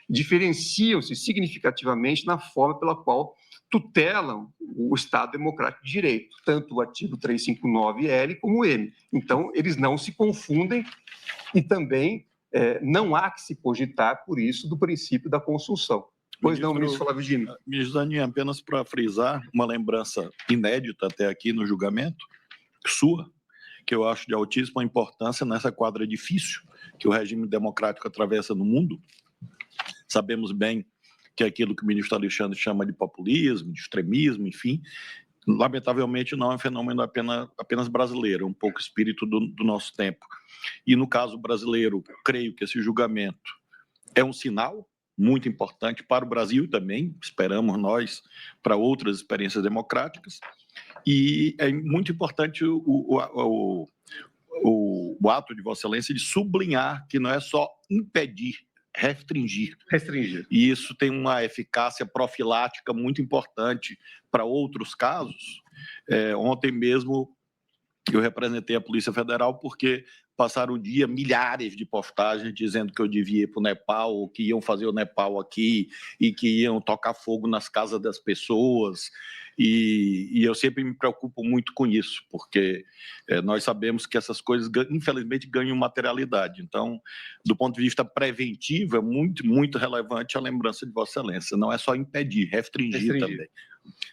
A: diferenciam-se significativamente na forma pela qual tutelam o Estado Democrático de Direito, tanto o artigo 359-L como o M. Então, eles não se confundem e também não há que se cogitar, por isso, do princípio da consulção. Pois não, ministro Flávio Dino.
C: Ministro Zanin, apenas para frisar uma lembrança inédita até aqui no julgamento, sua, que eu acho de altíssima importância nessa quadra difícil que o regime democrático atravessa no mundo. Sabemos bem que é aquilo que o ministro Alexandre chama de populismo, de extremismo, enfim, lamentavelmente não é um fenômeno apenas brasileiro, é um pouco espírito do nosso tempo. E no caso brasileiro, creio que esse julgamento é um sinal muito importante para o Brasil também, esperamos nós, para outras experiências democráticas, e é muito importante o ato de Vossa Excelência de sublinhar que não é só impedir, restringir. E isso tem uma eficácia profilática muito importante para outros casos. Ontem mesmo eu representei a Polícia Federal porque passaram o dia milhares de postagens dizendo que eu devia ir para o Nepal, ou que iam fazer o Nepal aqui, e que iam tocar fogo nas casas das pessoas. E eu sempre me preocupo muito com isso, porque nós sabemos que essas coisas, infelizmente, ganham materialidade. Então, do ponto de vista preventivo, é muito, muito relevante a lembrança de Vossa Excelência. Não é só impedir, restringir. Também.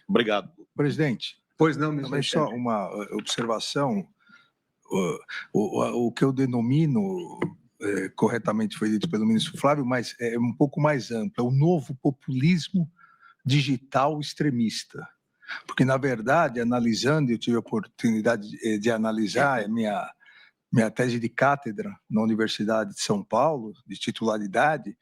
C: Obrigado.
B: Presidente.
A: Pois não, ministro.
B: Também só uma observação. O que eu denomino, corretamente foi dito pelo ministro Flávio, mas é um pouco mais amplo, é o novo populismo digital extremista. Porque, na verdade, analisando, eu tive a oportunidade de analisar a minha tese de cátedra na Universidade de São Paulo, de titularidade,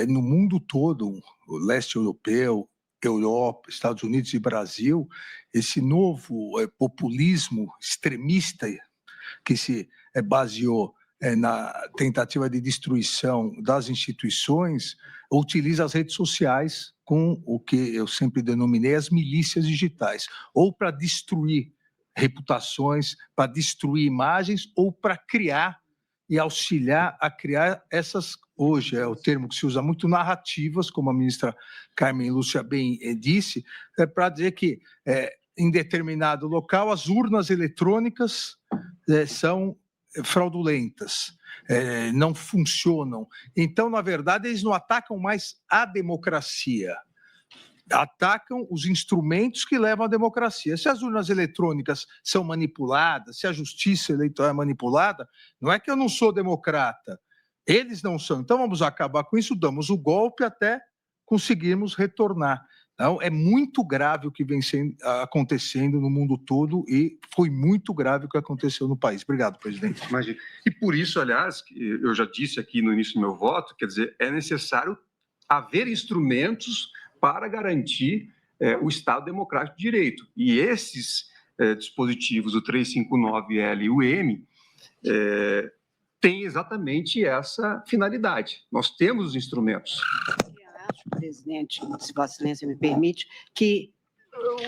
B: no mundo todo, o leste europeu, Europa, Estados Unidos e Brasil, esse novo populismo extremista que se baseou na tentativa de destruição das instituições, utiliza as redes sociais com o que eu sempre denominei as milícias digitais, ou para destruir reputações, para destruir imagens, ou para criar e auxiliar a criar essas, hoje é o termo que se usa muito, narrativas, como a ministra Carmen Lúcia bem disse, para dizer que em determinado local as urnas eletrônicas são fraudulentas, não funcionam. Então, na verdade, eles não atacam mais a democracia, atacam os instrumentos que levam à democracia. Se as urnas eletrônicas são manipuladas, se a justiça eleitoral é manipulada, não é que eu não sou democrata, eles não são. Então, vamos acabar com isso, damos o golpe até conseguirmos retornar. Então, é muito grave o que vem acontecendo no mundo todo e foi muito grave o que aconteceu no país. Obrigado, presidente.
A: Imagina. E por isso, aliás, eu já disse aqui no início do meu voto, quer dizer, é necessário haver instrumentos para garantir o Estado Democrático de Direito. E esses dispositivos, o 359L e o M, têm exatamente essa finalidade. Nós temos os instrumentos.
D: Presidente, se Vossa Excelência me permite, que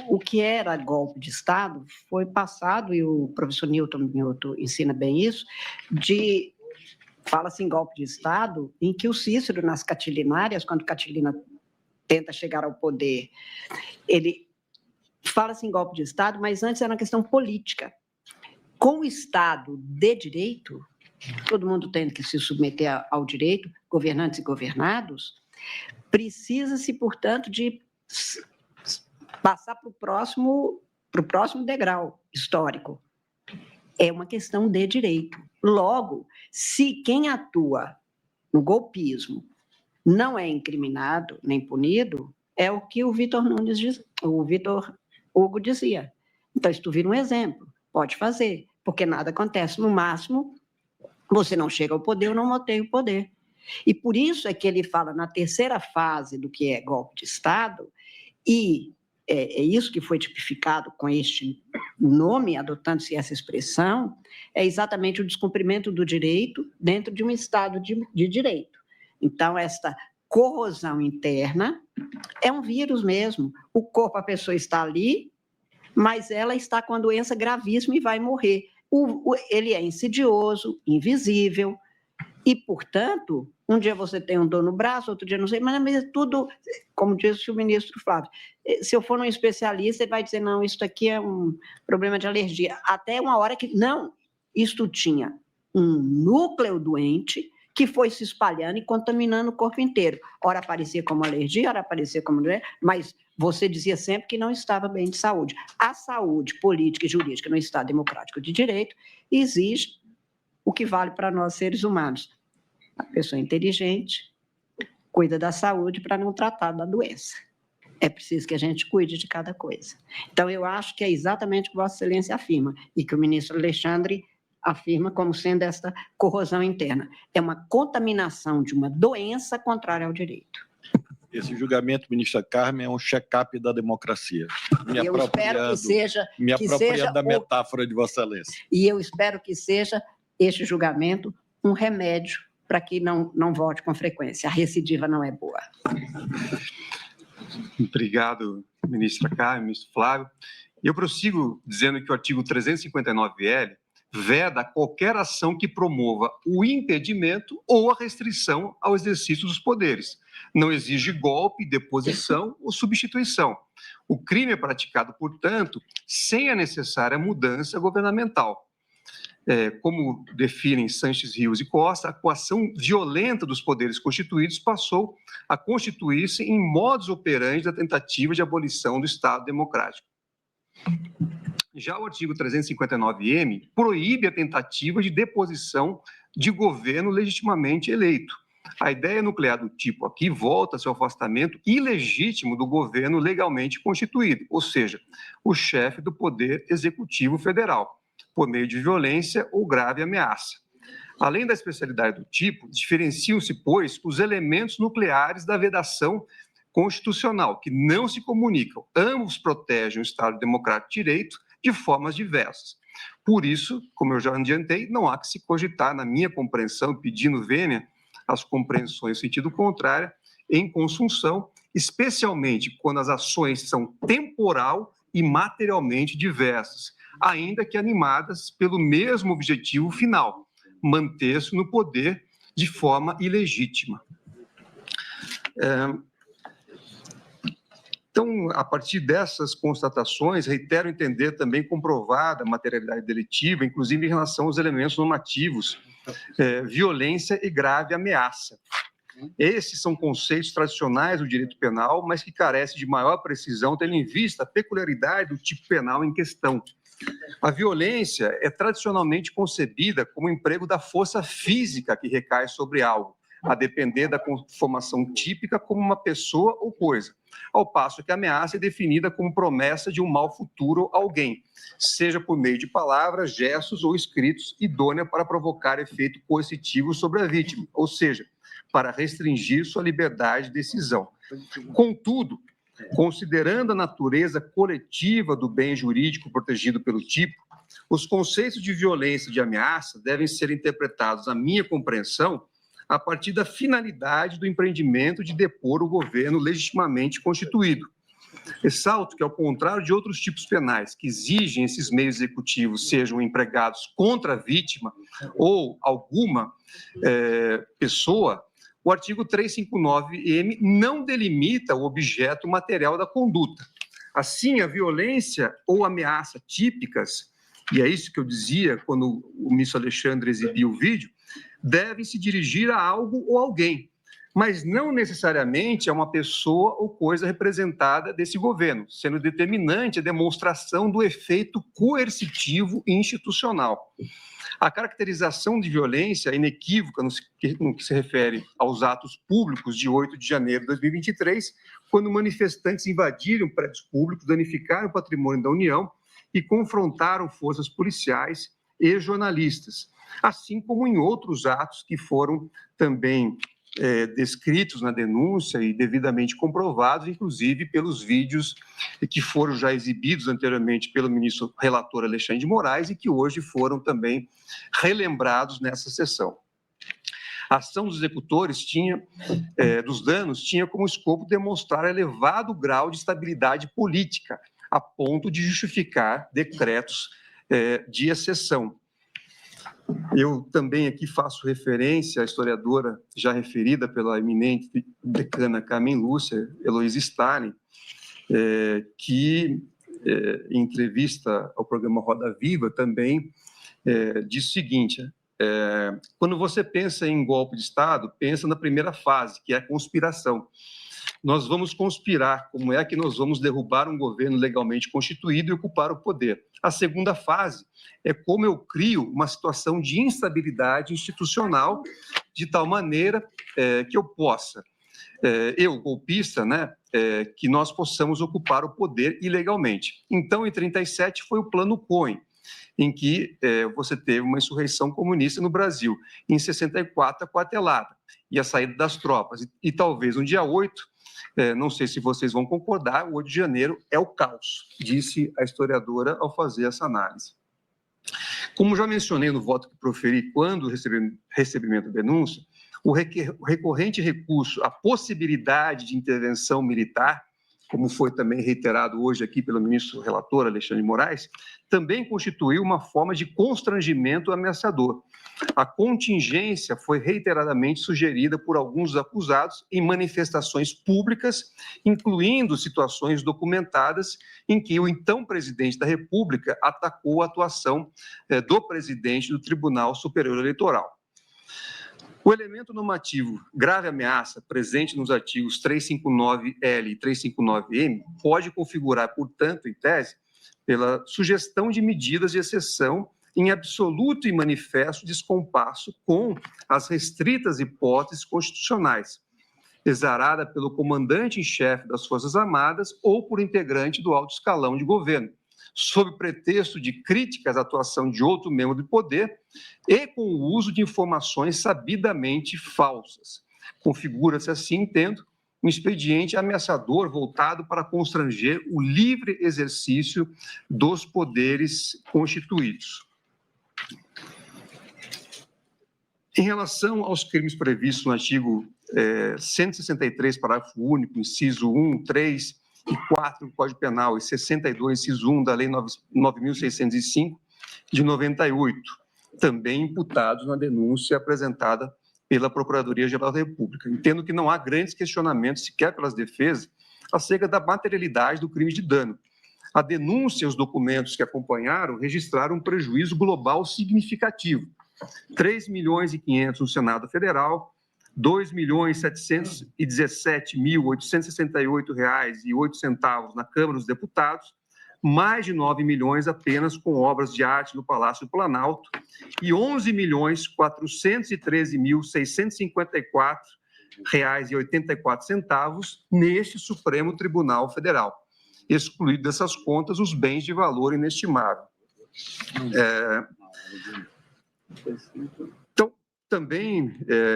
D: o que era golpe de Estado foi passado, e o professor Newton Minhoto ensina bem isso, fala-se em golpe de Estado, em que o Cícero, nas Catilinárias, quando Catilina tenta chegar ao poder, ele fala-se em golpe de Estado, mas antes era uma questão política. Com o Estado de direito, todo mundo tem que se submeter ao direito, governantes e governados, precisa-se, portanto, de passar para o próximo degrau histórico. É uma questão de direito. Logo, se quem atua no golpismo não é incriminado nem punido, é o que o Vitor Hugo dizia. Então, isso vira um exemplo. Pode fazer, porque nada acontece. No máximo, você não chega ao poder ou não mantém o poder. E por isso é que ele fala na terceira fase do que é golpe de Estado, e é isso que foi tipificado com este nome, adotando-se essa expressão, é exatamente o descumprimento do direito dentro de um Estado de direito. Então, esta corrosão interna é um vírus mesmo. O corpo, a pessoa está ali, mas ela está com a doença gravíssima e vai morrer. Ele é insidioso, invisível, e, portanto, um dia você tem um dor no braço, outro dia não sei, mas é tudo, como disse o ministro Flávio, se eu for num especialista, ele vai dizer, não, isso aqui é um problema de alergia. Até uma hora que, não, isto tinha um núcleo doente que foi se espalhando e contaminando o corpo inteiro. Ora aparecia como alergia, ora aparecia como doença, mas você dizia sempre que não estava bem de saúde. A saúde política e jurídica no Estado democrático de direito exige o que vale para nós seres humanos. A pessoa inteligente cuida da saúde para não tratar da doença. É preciso que a gente cuide de cada coisa. Então, eu acho que é exatamente o que Vossa Excelência afirma, e que o ministro Alexandre afirma como sendo esta corrosão interna. É uma contaminação de uma doença contrária ao direito.
C: Esse julgamento, ministra Carmen, é um check-up da democracia.
D: Eu espero que seja...
C: Me apropriando da metáfora de Vossa Excelência.
D: E eu espero que seja este julgamento um remédio para que não volte com frequência. A recidiva não é boa.
A: Obrigado, ministra Carmen, ministro Flávio. Eu prossigo dizendo que o artigo 359-L veda qualquer ação que promova o impedimento ou a restrição ao exercício dos poderes. Não exige golpe, deposição ou substituição. O crime é praticado, portanto, sem a necessária mudança governamental. Como definem Sanches, Rios e Costa, a coação violenta dos poderes constituídos passou a constituir-se em modus operandi da tentativa de abolição do Estado democrático. Já o artigo 359-M proíbe a tentativa de deposição de governo legitimamente eleito. A ideia nuclear do tipo aqui volta-se ao afastamento ilegítimo do governo legalmente constituído, ou seja, o chefe do Poder Executivo Federal, por meio de violência ou grave ameaça. Além da especialidade do tipo, diferenciam-se, pois, os elementos nucleares da vedação constitucional, que não se comunicam. Ambos protegem o Estado Democrático de Direito de formas diversas. Por isso, como eu já adiantei, não há que se cogitar, na minha compreensão, pedindo vênia às compreensões em sentido contrário, em consunção, especialmente quando as ações são temporal e materialmente diversas, ainda que animadas pelo mesmo objetivo final, manter-se no poder de forma ilegítima. Então, a partir dessas constatações, reitero entender também comprovada a materialidade delitiva, inclusive em relação aos elementos normativos, violência e grave ameaça. Esses são conceitos tradicionais do direito penal, mas que carecem de maior precisão, tendo em vista a peculiaridade do tipo penal em questão. A violência é tradicionalmente concebida como emprego da força física que recai sobre algo, a depender da conformação típica como uma pessoa ou coisa, ao passo que a ameaça é definida como promessa de um mal futuro a alguém, seja por meio de palavras, gestos ou escritos, idônea para provocar efeito coercitivo sobre a vítima, ou seja, para restringir sua liberdade de decisão. Contudo, considerando a natureza coletiva do bem jurídico protegido pelo tipo, os conceitos de violência e de ameaça devem ser interpretados, na minha compreensão, a partir da finalidade do empreendimento de depor o governo legitimamente constituído. Ressalto que, ao contrário de outros tipos penais que exigem esses meios executivos sejam empregados contra a vítima ou alguma pessoa, o artigo 359-M não delimita o objeto material da conduta. Assim, a violência ou ameaça típicas, e é isso que eu dizia quando o ministro Alexandre exibiu o vídeo, devem se dirigir a algo ou alguém, mas não necessariamente a uma pessoa ou coisa representada desse governo, sendo determinante a demonstração do efeito coercitivo e institucional. A caracterização de violência é inequívoca no que se refere aos atos públicos de 8 de janeiro de 2023, quando manifestantes invadiram prédios públicos, danificaram o patrimônio da União e confrontaram forças policiais e jornalistas, assim como em outros atos que foram também descritos na denúncia e devidamente comprovados, inclusive pelos vídeos que foram já exibidos anteriormente pelo ministro relator Alexandre de Moraes e que hoje foram também relembrados nessa sessão. A ação dos executores dos danos tinha como escopo demonstrar elevado grau de estabilidade política, a ponto de justificar decretos de exceção. Eu também aqui faço referência à historiadora já referida pela eminente decana Carmen Lúcia, Heloísa Stalin, que, em entrevista ao programa Roda Viva, também diz o seguinte: quando você pensa em golpe de Estado, pensa na primeira fase, que é a conspiração. Nós vamos conspirar, como é que nós vamos derrubar um governo legalmente constituído e ocupar o poder. A segunda fase é como eu crio uma situação de instabilidade institucional, de tal maneira que eu possa, eu, golpista, né, que nós possamos ocupar o poder ilegalmente. Então, em 1937, foi o Plano Cohen, em que você teve uma insurreição comunista no Brasil. Em 64, a quartelada e a saída das tropas. E talvez no dia 8, não sei se vocês vão concordar, o 8 de janeiro é o caos, disse a historiadora ao fazer essa análise. Como já mencionei no voto que proferi quando recebimento da denúncia, o recorrente recurso à possibilidade de intervenção militar, como foi também reiterado hoje aqui pelo ministro relator Alexandre de Moraes, também constituiu uma forma de constrangimento ameaçador. A contingência foi reiteradamente sugerida por alguns acusados em manifestações públicas, incluindo situações documentadas em que o então presidente da República atacou a atuação do presidente do Tribunal Superior Eleitoral. O elemento normativo grave ameaça, presente nos artigos 359L e 359M, pode configurar, portanto, em tese, pela sugestão de medidas de exceção em absoluto e manifesto descompasso com as restritas hipóteses constitucionais, exarada pelo comandante em chefe das Forças Armadas ou por integrante do alto escalão de governo, sob pretexto de críticas à atuação de outro membro do poder e com o uso de informações sabidamente falsas. Configura-se assim, entendo, um expediente ameaçador voltado para constranger o livre exercício dos poderes constituídos. Em relação aos crimes previstos no artigo 163, parágrafo único, inciso 1, 3 e 4 do Código Penal e 62, inciso 1 da Lei 9.605, de 98, também imputados na denúncia apresentada pela Procuradoria-Geral da República. Entendo que não há grandes questionamentos, sequer pelas defesas, acerca da materialidade do crime de dano. A denúncia e os documentos que acompanharam registraram um prejuízo global significativo. 3.500.000 no Senado Federal, R$ 2.717.868,08 na Câmara dos Deputados, mais de 9 milhões apenas com obras de arte no Palácio do Planalto e R$ 11.413.654,84 neste Supremo Tribunal Federal, excluído dessas contas os bens de valor inestimável. Então, também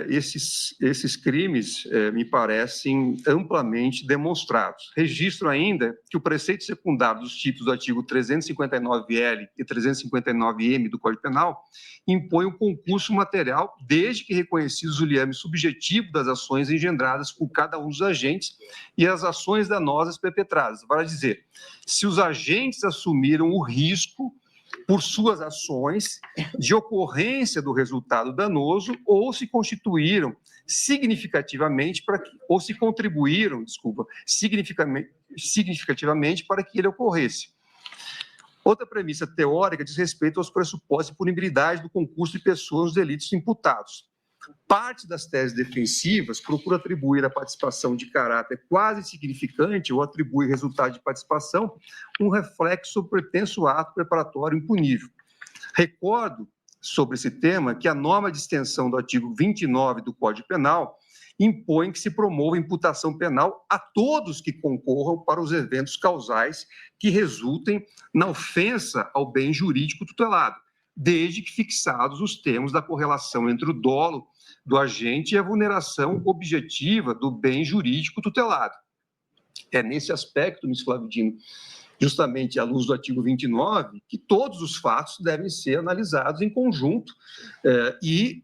A: esses crimes me parecem amplamente demonstrados. Registro ainda que o preceito secundário dos tipos do artigo 359L e 359M do Código Penal impõe o concurso material desde que reconhecidos o liame subjetivo das ações engendradas por cada um dos agentes e as ações danosas perpetradas. Vale dizer, se os agentes assumiram o risco por suas ações de ocorrência do resultado danoso ou se constituíram significativamente para que, ou se contribuíram, significativamente para que ele ocorresse. Outra premissa teórica diz respeito aos pressupostos de punibilidade do concurso de pessoas nos delitos imputados. Parte das teses defensivas procura atribuir à participação de caráter quase insignificante ou atribui resultado de participação um reflexo sobre pretenso ato preparatório impunível. Recordo sobre esse tema que a norma de extensão do artigo 29 do Código Penal impõe que se promova imputação penal a todos que concorram para os eventos causais que resultem na ofensa ao bem jurídico tutelado, desde que fixados os termos da correlação entre o dolo do agente e a vulneração objetiva do bem jurídico tutelado. É nesse aspecto, ministro Flávio Dino, justamente à luz do artigo 29, que todos os fatos devem ser analisados em conjunto e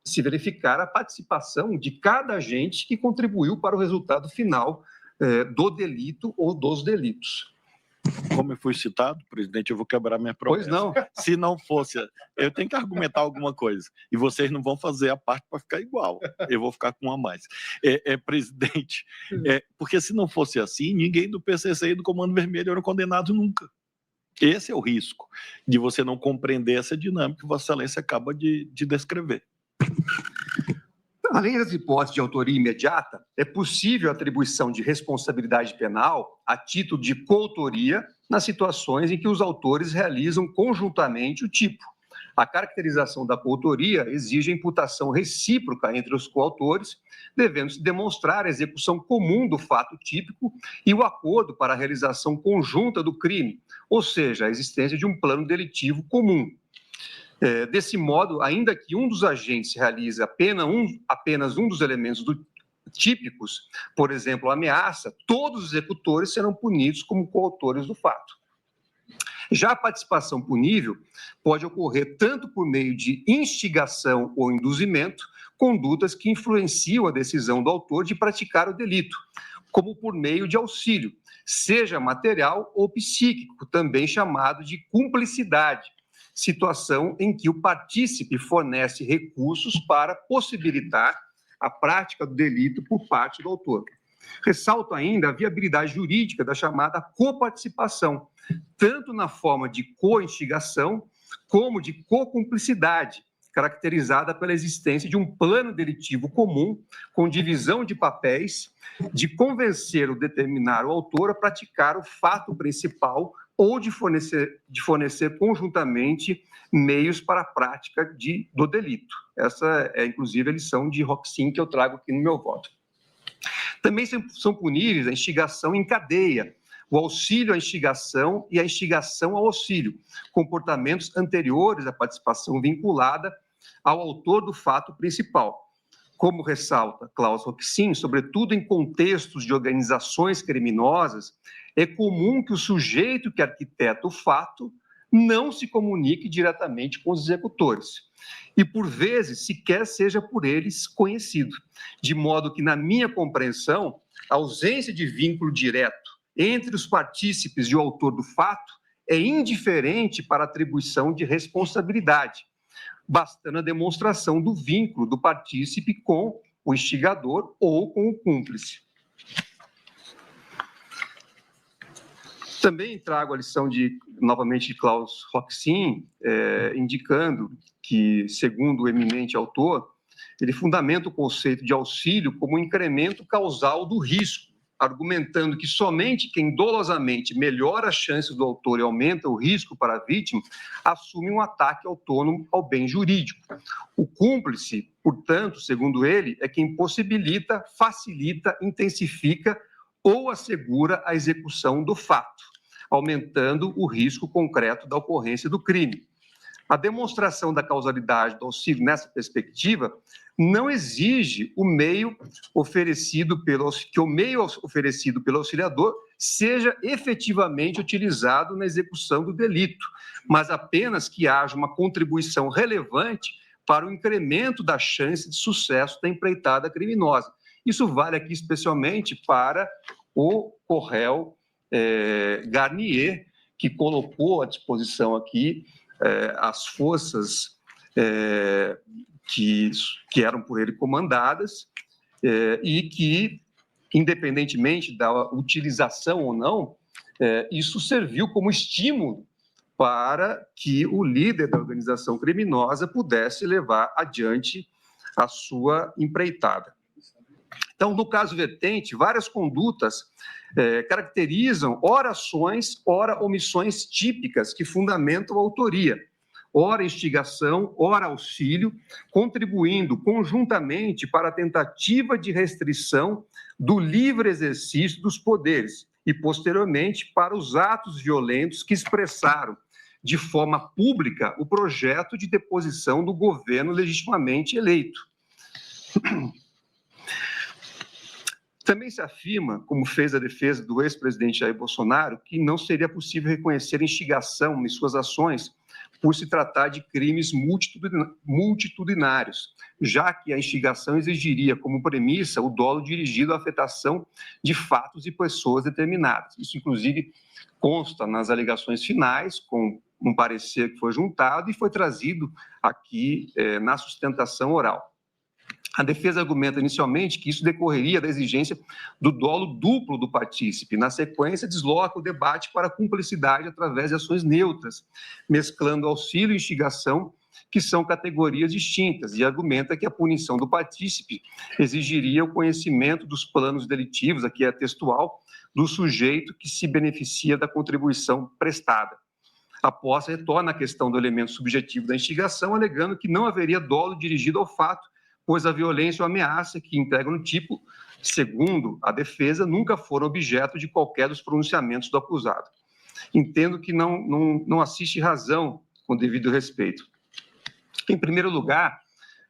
A: se verificar a participação de cada agente que contribuiu para o resultado final do delito ou dos delitos.
C: Como eu fui citado, presidente, eu vou quebrar minha promessa.
A: Pois não.
C: Se não fosse, eu tenho que argumentar alguma coisa. E vocês não vão fazer a parte para ficar igual. Eu vou ficar com uma a mais. Presidente, porque se não fosse assim, ninguém do PCC e do Comando Vermelho eram condenados nunca. Esse é o risco de você não compreender essa dinâmica que Vossa Excelência acaba de descrever.
A: Além das hipóteses de autoria imediata, é possível a atribuição de responsabilidade penal a título de coautoria nas situações em que os autores realizam conjuntamente o tipo. A caracterização da coautoria exige a imputação recíproca entre os coautores, devendo-se demonstrar a execução comum do fato típico e o acordo para a realização conjunta do crime, ou seja, a existência de um plano delitivo comum. Desse modo, ainda que um dos agentes realize apenas um dos elementos típicos, por exemplo, a ameaça, todos os executores serão punidos como coautores do fato. Já a participação punível pode ocorrer tanto por meio de instigação ou induzimento, condutas que influenciam a decisão do autor de praticar o delito, como por meio de auxílio, seja material ou psíquico, também chamado de cumplicidade, situação em que o partícipe fornece recursos para possibilitar a prática do delito por parte do autor. Ressalto ainda a viabilidade jurídica da chamada coparticipação, tanto na forma de co-instigação como de co-cumplicidade, caracterizada pela existência de um plano delitivo comum com divisão de papéis de convencer ou determinar o autor a praticar o fato principal ou de fornecer conjuntamente meios para a prática do delito. Essa é, inclusive, a lição de Roxin que eu trago aqui no meu voto. Também são puníveis a instigação em cadeia, o auxílio à instigação e a instigação ao auxílio, comportamentos anteriores à participação vinculada ao autor do fato principal. Como ressalta Klaus Roxin, sobretudo em contextos de organizações criminosas, é comum que o sujeito que arquiteta o fato não se comunique diretamente com os executores e, por vezes, sequer seja por eles conhecido, de modo que, na minha compreensão, a ausência de vínculo direto entre os partícipes e o autor do fato é indiferente para a atribuição de responsabilidade, bastando a demonstração do vínculo do partícipe com o instigador ou com o cúmplice. Também trago a lição novamente de Klaus Roxin, indicando que, segundo o eminente autor, ele fundamenta o conceito de auxílio como um incremento causal do risco, argumentando que somente quem dolosamente melhora as chances do autor e aumenta o risco para a vítima, assume um ataque autônomo ao bem jurídico. O cúmplice, portanto, segundo ele, é quem possibilita, facilita, intensifica ou assegura a execução do fato, aumentando o risco concreto da ocorrência do crime. A demonstração da causalidade do auxílio nessa perspectiva não exige o meio oferecido pelo auxiliador seja efetivamente utilizado na execução do delito, mas apenas que haja uma contribuição relevante para o incremento da chance de sucesso da empreitada criminosa. Isso vale aqui especialmente para o Corréu Garnier, que colocou à disposição aqui as forças que eram por ele comandadas e que, independentemente da utilização ou não, isso serviu como estímulo para que o líder da organização criminosa pudesse levar adiante a sua empreitada. Então, no caso vertente, várias condutas caracterizam ora ações, ora omissões típicas que fundamentam a autoria, ora instigação, ora auxílio, contribuindo conjuntamente para a tentativa de restrição do livre exercício dos poderes e, posteriormente, para os atos violentos que expressaram de forma pública o projeto de deposição do governo legitimamente eleito. Também se afirma, como fez a defesa do ex-presidente Jair Bolsonaro, que não seria possível reconhecer instigação em suas ações por se tratar de crimes multitudinários, já que a instigação exigiria como premissa o dolo dirigido à afetação de fatos e pessoas determinadas. Isso, inclusive, consta nas alegações finais, com um parecer que foi juntado e foi trazido aqui na sustentação oral. A defesa argumenta inicialmente que isso decorreria da exigência do dolo duplo do partícipe. Na sequência, desloca o debate para a cumplicidade através de ações neutras, mesclando auxílio e instigação, que são categorias distintas, e argumenta que a punição do partícipe exigiria o conhecimento dos planos delitivos, aqui é textual, do sujeito que se beneficia da contribuição prestada. A posse retorna à questão do elemento subjetivo da instigação, alegando que não haveria dolo dirigido ao fato, pois a violência ou ameaça que integram no tipo, segundo a defesa, nunca foram objeto de qualquer dos pronunciamentos do acusado. Entendo que não assiste razão com devido respeito. Em primeiro lugar,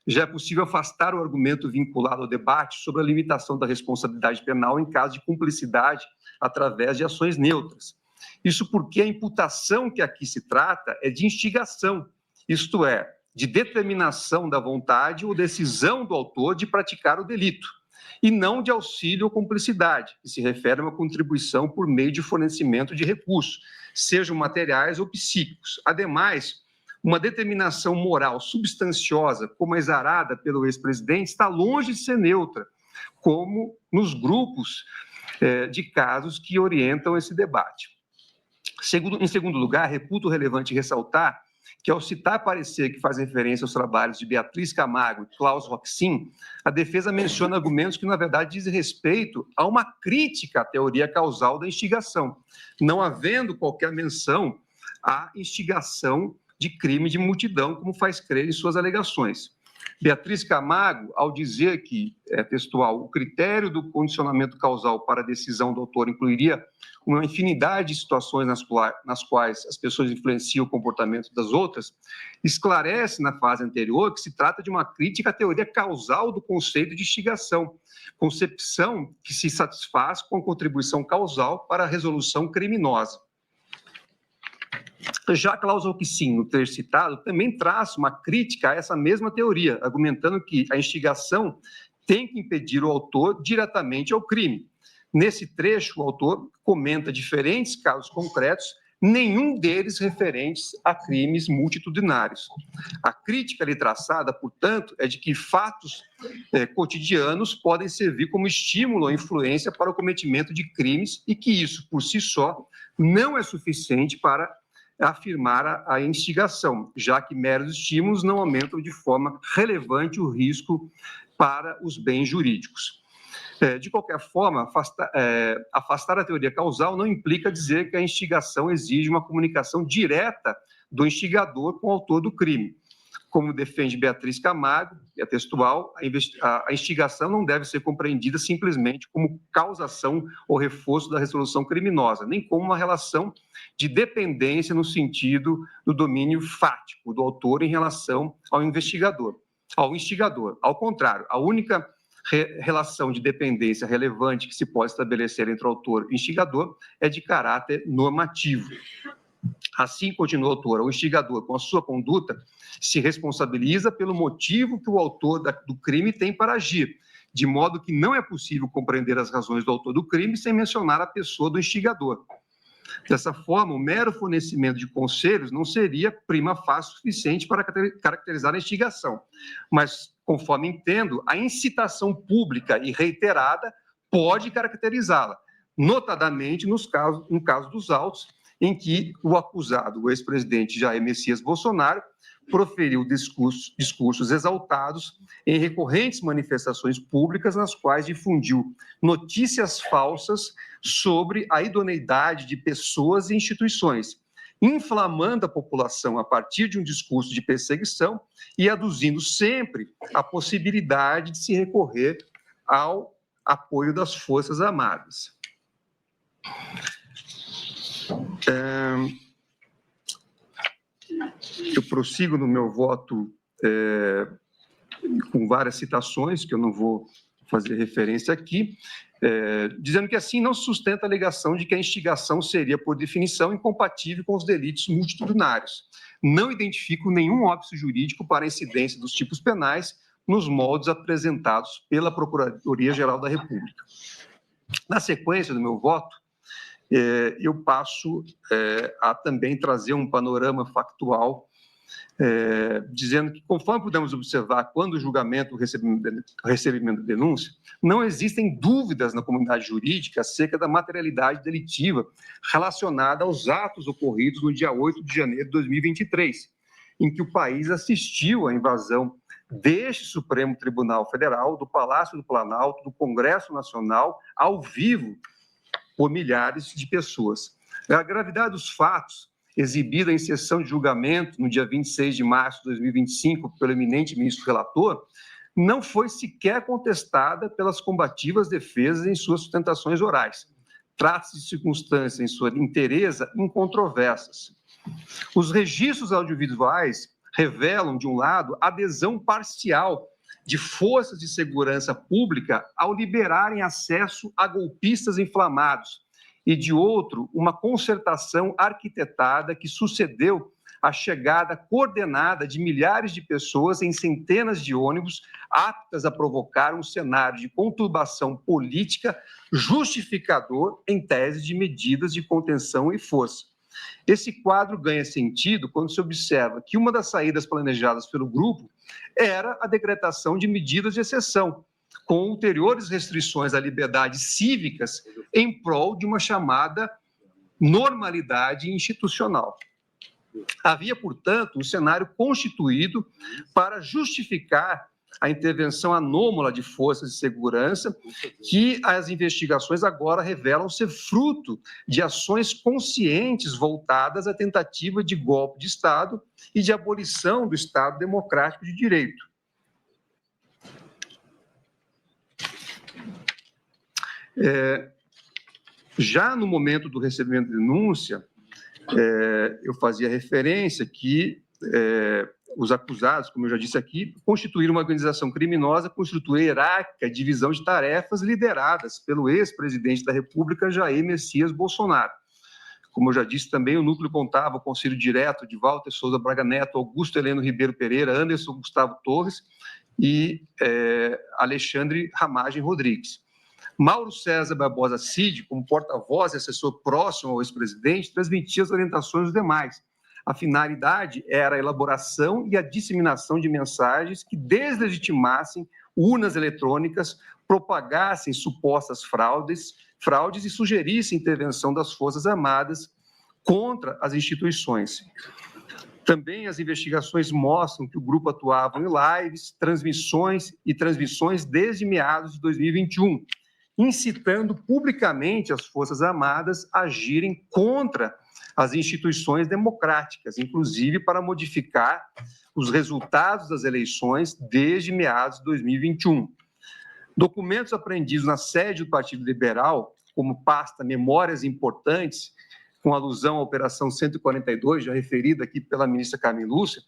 A: já é possível afastar o argumento vinculado ao debate sobre a limitação da responsabilidade penal em caso de cumplicidade através de ações neutras. Isso porque a imputação que aqui se trata é de instigação, isto é, de determinação da vontade ou decisão do autor de praticar o delito, e não de auxílio ou cumplicidade, que se refere a uma contribuição por meio de fornecimento de recursos, sejam materiais ou psíquicos. Ademais, uma determinação moral substanciosa, como a exarada pelo ex-presidente, está longe de ser neutra, como nos grupos de casos que orientam esse debate. Em segundo lugar, reputo relevante ressaltar que, ao citar parecer que faz referência aos trabalhos de Beatriz Camargo e Klaus Roxin, a defesa menciona argumentos que, na verdade, dizem respeito a uma crítica à teoria causal da instigação, não havendo qualquer menção à instigação de crime de multidão, como faz crer em suas alegações. Beatriz Camargo, ao dizer que, textual, o critério do condicionamento causal para a decisão do autor incluiria uma infinidade de situações nas quais as pessoas influenciam o comportamento das outras, esclarece na fase anterior que se trata de uma crítica à teoria causal do conceito de instigação, concepção que se satisfaz com a contribuição causal para a resolução criminosa. Já Klaus Roxin, no trecho citado, também traça uma crítica a essa mesma teoria, argumentando que a instigação tem que impedir o autor diretamente ao crime. Nesse trecho, o autor comenta diferentes casos concretos, nenhum deles referentes a crimes multitudinários. A crítica ali traçada, portanto, é de que fatos cotidianos podem servir como estímulo ou influência para o cometimento de crimes e que isso, por si só, não é suficiente para afirmar a instigação, já que meros estímulos não aumentam de forma relevante o risco para os bens jurídicos. De qualquer forma, afastar a teoria causal não implica dizer que a instigação exige uma comunicação direta do instigador com o autor do crime. Como defende Beatriz Camargo, é textual, a instigação não deve ser compreendida simplesmente como causação ou reforço da resolução criminosa, nem como uma relação de dependência no sentido do domínio fático do autor em relação ao instigador. Ao contrário, a única relação de dependência relevante que se pode estabelecer entre o autor e o instigador é de caráter normativo. Assim, continua o autor, o instigador, com a sua conduta, se responsabiliza pelo motivo que o autor do crime tem para agir, de modo que não é possível compreender as razões do autor do crime sem mencionar a pessoa do instigador. Dessa forma, o mero fornecimento de conselhos não seria prima facie suficiente para caracterizar a instigação, mas, conforme entendo, a incitação pública e reiterada pode caracterizá-la, notadamente no caso dos autos, em que o acusado, o ex-presidente Jair Messias Bolsonaro, proferiu discursos exaltados em recorrentes manifestações públicas nas quais difundiu notícias falsas sobre a idoneidade de pessoas e instituições, inflamando a população a partir de um discurso de perseguição e aduzindo sempre a possibilidade de se recorrer ao apoio das Forças Armadas. Eu prossigo no meu voto com várias citações, que eu não vou fazer referência aqui, dizendo que assim não se sustenta a alegação de que a instigação seria, por definição, incompatível com os delitos multitudinários. não identificam nenhum óbice jurídico para a incidência dos tipos penais nos moldes apresentados pela Procuradoria-Geral da República. Na sequência do meu voto, eu passo a também trazer um panorama factual, dizendo que, conforme podemos observar, quando o julgamento, o recebimento da denúncia, não existem dúvidas na comunidade jurídica acerca da materialidade delitiva relacionada aos atos ocorridos no dia 8 de janeiro de 2023, em que o país assistiu à invasão deste Supremo Tribunal Federal, do Palácio do Planalto, do Congresso Nacional, ao vivo, por milhares de pessoas. A gravidade dos fatos, exibida em sessão de julgamento no dia 26 de março de 2025 pelo eminente ministro relator, não foi sequer contestada pelas combativas defesas em suas sustentações orais. Trata-se de circunstâncias, em sua inteireza, incontroversas. Os registros audiovisuais revelam, de um lado, adesão parcial de forças de segurança pública ao liberarem acesso a golpistas inflamados, e, de outro, uma concertação arquitetada que sucedeu à chegada coordenada de milhares de pessoas em centenas de ônibus aptas a provocar um cenário de conturbação política justificador em tese de medidas de contenção e força. Esse quadro ganha sentido quando se observa que uma das saídas planejadas pelo grupo era a decretação de medidas de exceção, com ulteriores restrições a liberdades cívicas em prol de uma chamada normalidade institucional. Havia, portanto, um cenário constituído para justificar a intervenção anômala de forças de segurança, que as investigações agora revelam ser fruto de ações conscientes voltadas à tentativa de golpe de Estado e de abolição do Estado democrático de direito. Já no momento do recebimento de denúncia, eu fazia referência que os acusados, como eu já disse aqui, constituíram uma organização criminosa com estrutura hierárquica e divisão de tarefas lideradas pelo ex-presidente da República, Jair Messias Bolsonaro. Como eu já disse também, o núcleo contava o conselho direto de Walter Souza Braga Neto, Augusto Heleno Ribeiro Pereira, Anderson Gustavo Torres e Alexandre Ramagem Rodrigues. Mauro César Barbosa Cid, como porta-voz e assessor próximo ao ex-presidente, transmitia as orientações dos demais. A finalidade era a elaboração e a disseminação de mensagens que deslegitimassem urnas eletrônicas, propagassem supostas fraudes e sugerissem intervenção das Forças Armadas contra as instituições. Também as investigações mostram que o grupo atuava em lives, transmissões desde meados de 2021, incitando publicamente as Forças Armadas a agirem contra as instituições democráticas, inclusive para modificar os resultados das eleições desde meados de 2021. Documentos apreendidos na sede do Partido Liberal, como pasta Memórias Importantes, com alusão à Operação 142, já referida aqui pela ministra Carmen Lúcia,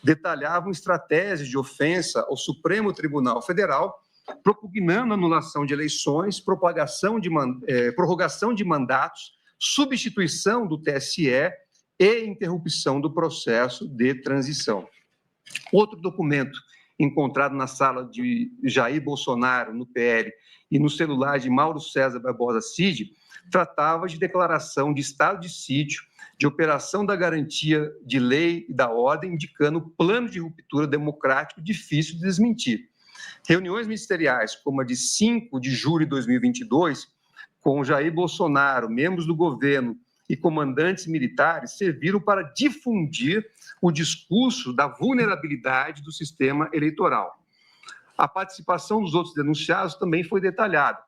A: detalhavam estratégias de ofensa ao Supremo Tribunal Federal, propugnando anulação de eleições, prorrogação de mandatos, substituição do TSE e interrupção do processo de transição. Outro documento encontrado na sala de Jair Bolsonaro, no PL, e no celular de Mauro César Barbosa Cid, tratava de declaração de estado de sítio, de operação da garantia de lei e da ordem, indicando plano de ruptura democrático difícil de desmentir. Reuniões ministeriais, como a de 5 de julho de 2022, com Jair Bolsonaro, membros do governo e comandantes militares, serviram para difundir o discurso da vulnerabilidade do sistema eleitoral. A participação dos outros denunciados também foi detalhada.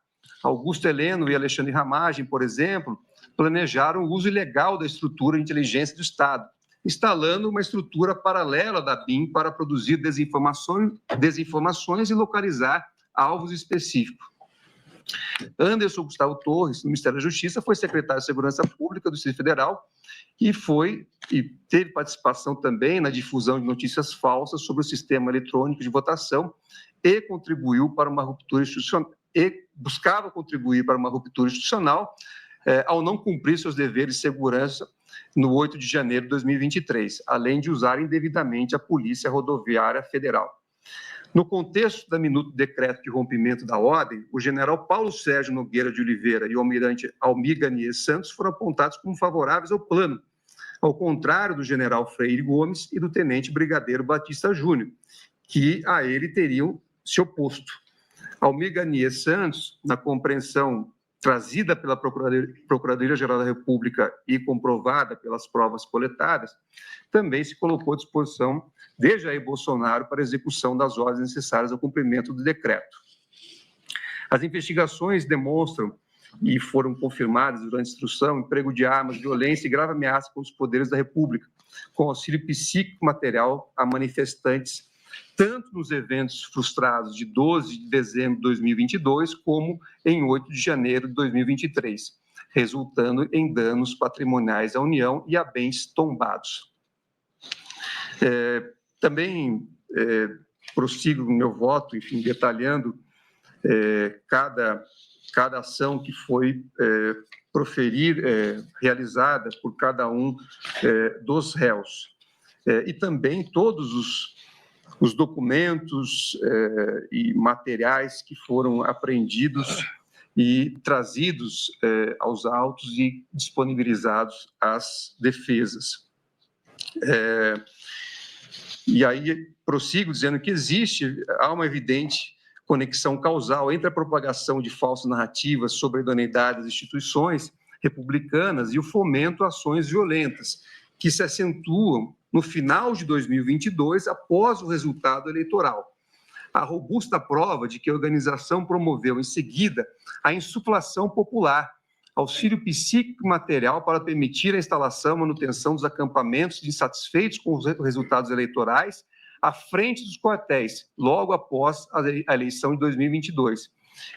A: Augusto Heleno e Alexandre Ramagem, por exemplo, planejaram o uso ilegal da estrutura de inteligência do Estado, instalando uma estrutura paralela da BIM para produzir desinformações e localizar alvos específicos. Anderson Gustavo Torres, do Ministério da Justiça, foi secretário de Segurança Pública do Distrito Federal e teve participação também na difusão de notícias falsas sobre o sistema eletrônico de votação e contribuiu para uma ruptura institucional buscava contribuir para uma ruptura institucional ao não cumprir seus deveres de segurança no 8 de janeiro de 2023, além de usar indevidamente a Polícia Rodoviária Federal. No contexto da minuta do decreto de rompimento da ordem, o general Paulo Sérgio Nogueira de Oliveira e o almirante Almir Garnier Santos foram apontados como favoráveis ao plano, ao contrário do general Freire Gomes e do tenente brigadeiro Batista Júnior, que a ele teriam se oposto. Almir Garnier Santos, na compreensão trazida pela Procuradoria-Geral da República e comprovada pelas provas coletadas, também se colocou à disposição de Jair Bolsonaro para a execução das ordens necessárias ao cumprimento do decreto. As investigações demonstram, e foram confirmadas durante a instrução, emprego de armas, violência e grave ameaça contra os poderes da República, com auxílio psíquico material a manifestantes, tanto nos eventos frustrados de 12 de dezembro de 2022, como em 8 de janeiro de 2023, resultando em danos patrimoniais à União e a bens tombados. Também prossigo no meu voto, enfim, detalhando cada ação que foi realizada por cada um dos réus. E também todos os documentos e materiais que foram apreendidos e trazidos aos autos e disponibilizados às defesas. E aí prossigo dizendo que há uma evidente conexão causal entre a propagação de falsas narrativas sobre a idoneidade das instituições republicanas e o fomento a ações violentas, que se acentuam no final de 2022, após o resultado eleitoral. A robusta prova de que a organização promoveu, em seguida, a insuflação popular, auxílio psíquico e material para permitir a instalação e manutenção dos acampamentos de insatisfeitos com os resultados eleitorais à frente dos quartéis, logo após a eleição de 2022.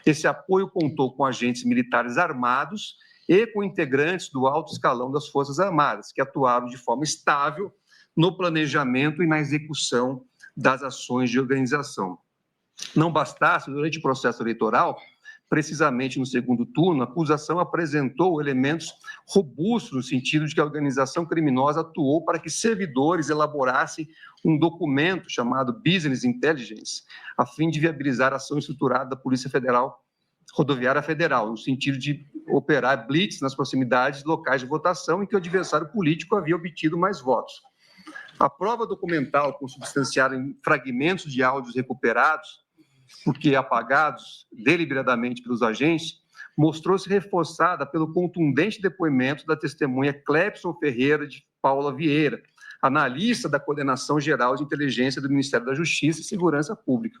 A: Esse apoio contou com agentes militares armados e com integrantes do alto escalão das Forças Armadas, que atuaram de forma estável no planejamento e na execução das ações de organização. Não bastasse, durante o processo eleitoral, precisamente no segundo turno, a acusação apresentou elementos robustos no sentido de que a organização criminosa atuou para que servidores elaborassem um documento chamado Business Intelligence, a fim de viabilizar a ação estruturada da Polícia Rodoviária Federal, no sentido de operar blitz nas proximidades de locais de votação em que o adversário político havia obtido mais votos. A prova documental, consubstanciada em fragmentos de áudios recuperados, porque apagados deliberadamente pelos agentes, mostrou-se reforçada pelo contundente depoimento da testemunha Clepson Ferreira de Paula Vieira, analista da Coordenação Geral de Inteligência do Ministério da Justiça e Segurança Pública.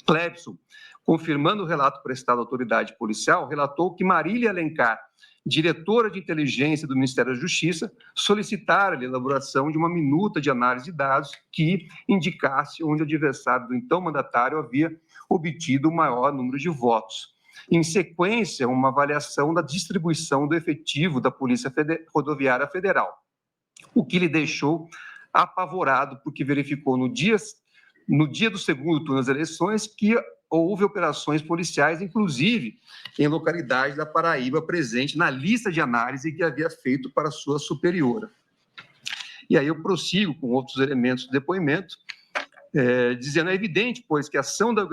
A: Clepson, confirmando o relato prestado à autoridade policial, relatou que Marília Alencar, diretora de inteligência do Ministério da Justiça, solicitara a elaboração de uma minuta de análise de dados que indicasse onde o adversário do então mandatário havia obtido o maior número de votos. Em sequência, uma avaliação da distribuição do efetivo da Polícia Rodoviária Federal, o que lhe deixou apavorado, porque verificou no dia do segundo turno das eleições que houve operações policiais, inclusive em localidades da Paraíba, presente na lista de análise que havia feito para sua superiora. E aí eu prossigo com outros elementos do depoimento, dizendo: é evidente, pois, que a ação da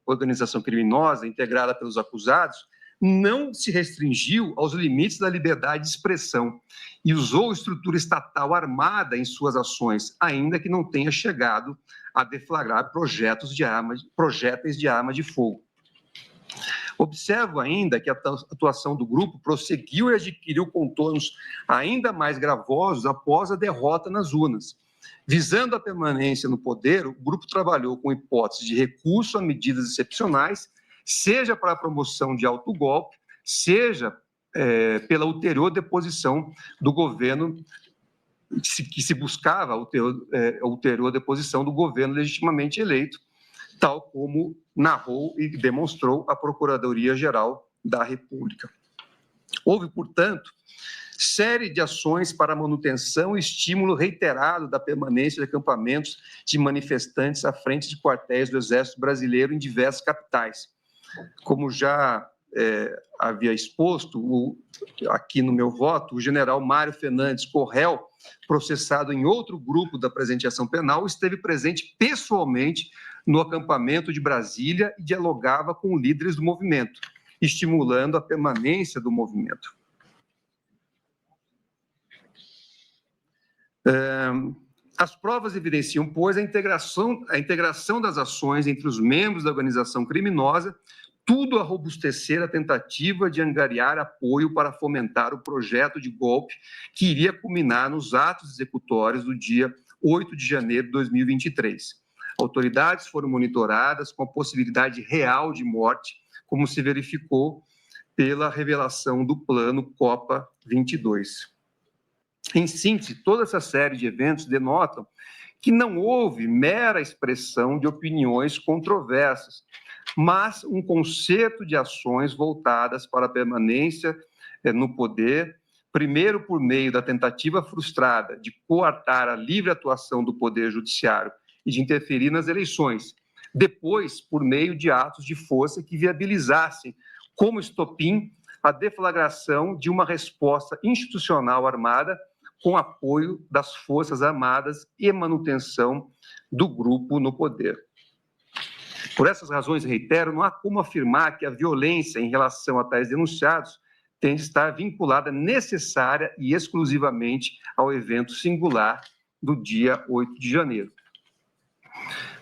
A: organização criminosa integrada pelos acusados não se restringiu aos limites da liberdade de expressão e usou estrutura estatal armada em suas ações, ainda que não tenha chegado a deflagrar projéteis de arma de fogo. Observo ainda que a atuação do grupo prosseguiu e adquiriu contornos ainda mais gravosos após a derrota nas urnas. Visando a permanência no poder, o grupo trabalhou com hipóteses de recurso a medidas excepcionais, seja para a promoção de autogolpe, seja pela ulterior deposição do governo, que se buscava a ulterior deposição do governo legitimamente eleito, tal como narrou e demonstrou a Procuradoria-Geral da República. Houve, portanto, série de ações para manutenção e estímulo reiterado da permanência de acampamentos de manifestantes à frente de quartéis do Exército Brasileiro em diversas capitais. Como já havia exposto, aqui no meu voto, o general Mário Fernandes Correl, processado em outro grupo da presente ação penal, esteve presente pessoalmente no acampamento de Brasília e dialogava com líderes do movimento, estimulando a permanência do movimento. As provas evidenciam, pois, a integração das ações entre os membros da organização criminosa, tudo a robustecer a tentativa de angariar apoio para fomentar o projeto de golpe que iria culminar nos atos executórios do dia 8 de janeiro de 2023. Autoridades foram monitoradas com a possibilidade real de morte, como se verificou pela revelação do plano Copa 22. Em síntese, toda essa série de eventos denotam que não houve mera expressão de opiniões controversas, mas um concerto de ações voltadas para a permanência no poder, primeiro por meio da tentativa frustrada de coartar a livre atuação do Poder Judiciário e de interferir nas eleições, depois por meio de atos de força que viabilizassem, como estopim, a deflagração de uma resposta institucional armada com apoio das Forças Armadas e manutenção do grupo no poder. Por essas razões, reitero, não há como afirmar que a violência em relação a tais denunciados tem de estar vinculada necessária e exclusivamente ao evento singular do dia 8 de janeiro.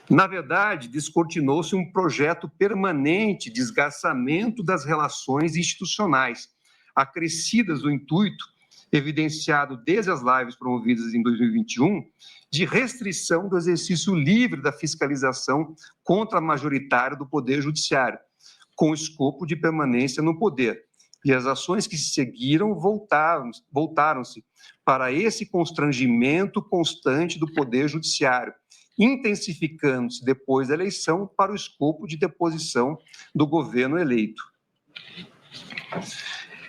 A: Na verdade, descortinou-se um projeto permanente de esgarçamento das relações institucionais, acrescidas do intuito, evidenciado desde as lives promovidas em 2021, de restrição do exercício livre da fiscalização contra-majoritária do Poder Judiciário, com o escopo de permanência no poder. E as ações que se seguiram voltaram-se para esse constrangimento constante do Poder Judiciário, intensificando-se depois da eleição para o escopo de deposição do governo eleito.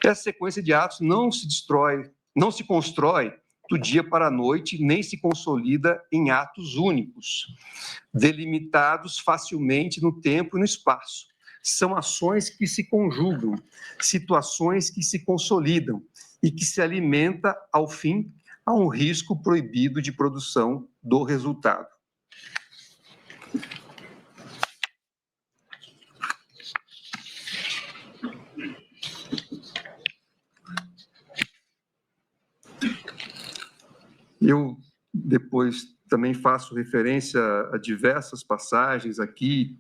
A: Essa sequência de atos não se constrói do dia para a noite, nem se consolida em atos únicos, delimitados facilmente no tempo e no espaço. São ações que se conjugam, situações que se consolidam e que se alimenta, ao fim, a um risco proibido de produção do resultado. Eu depois também faço referência a diversas passagens aqui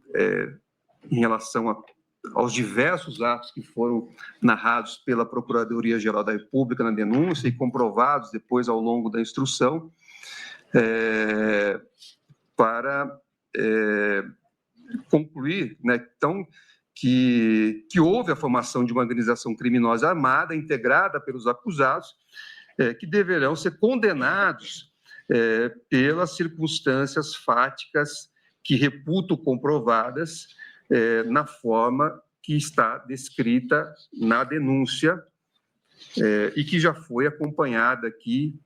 A: em relação aos diversos atos que foram narrados pela Procuradoria-Geral da República na denúncia e comprovados depois ao longo da instrução, para concluir, né, então, que houve a formação de uma organização criminosa armada integrada pelos acusados, que deverão ser condenados pelas circunstâncias fáticas que reputo comprovadas na forma que está descrita na denúncia e que já foi acompanhada aqui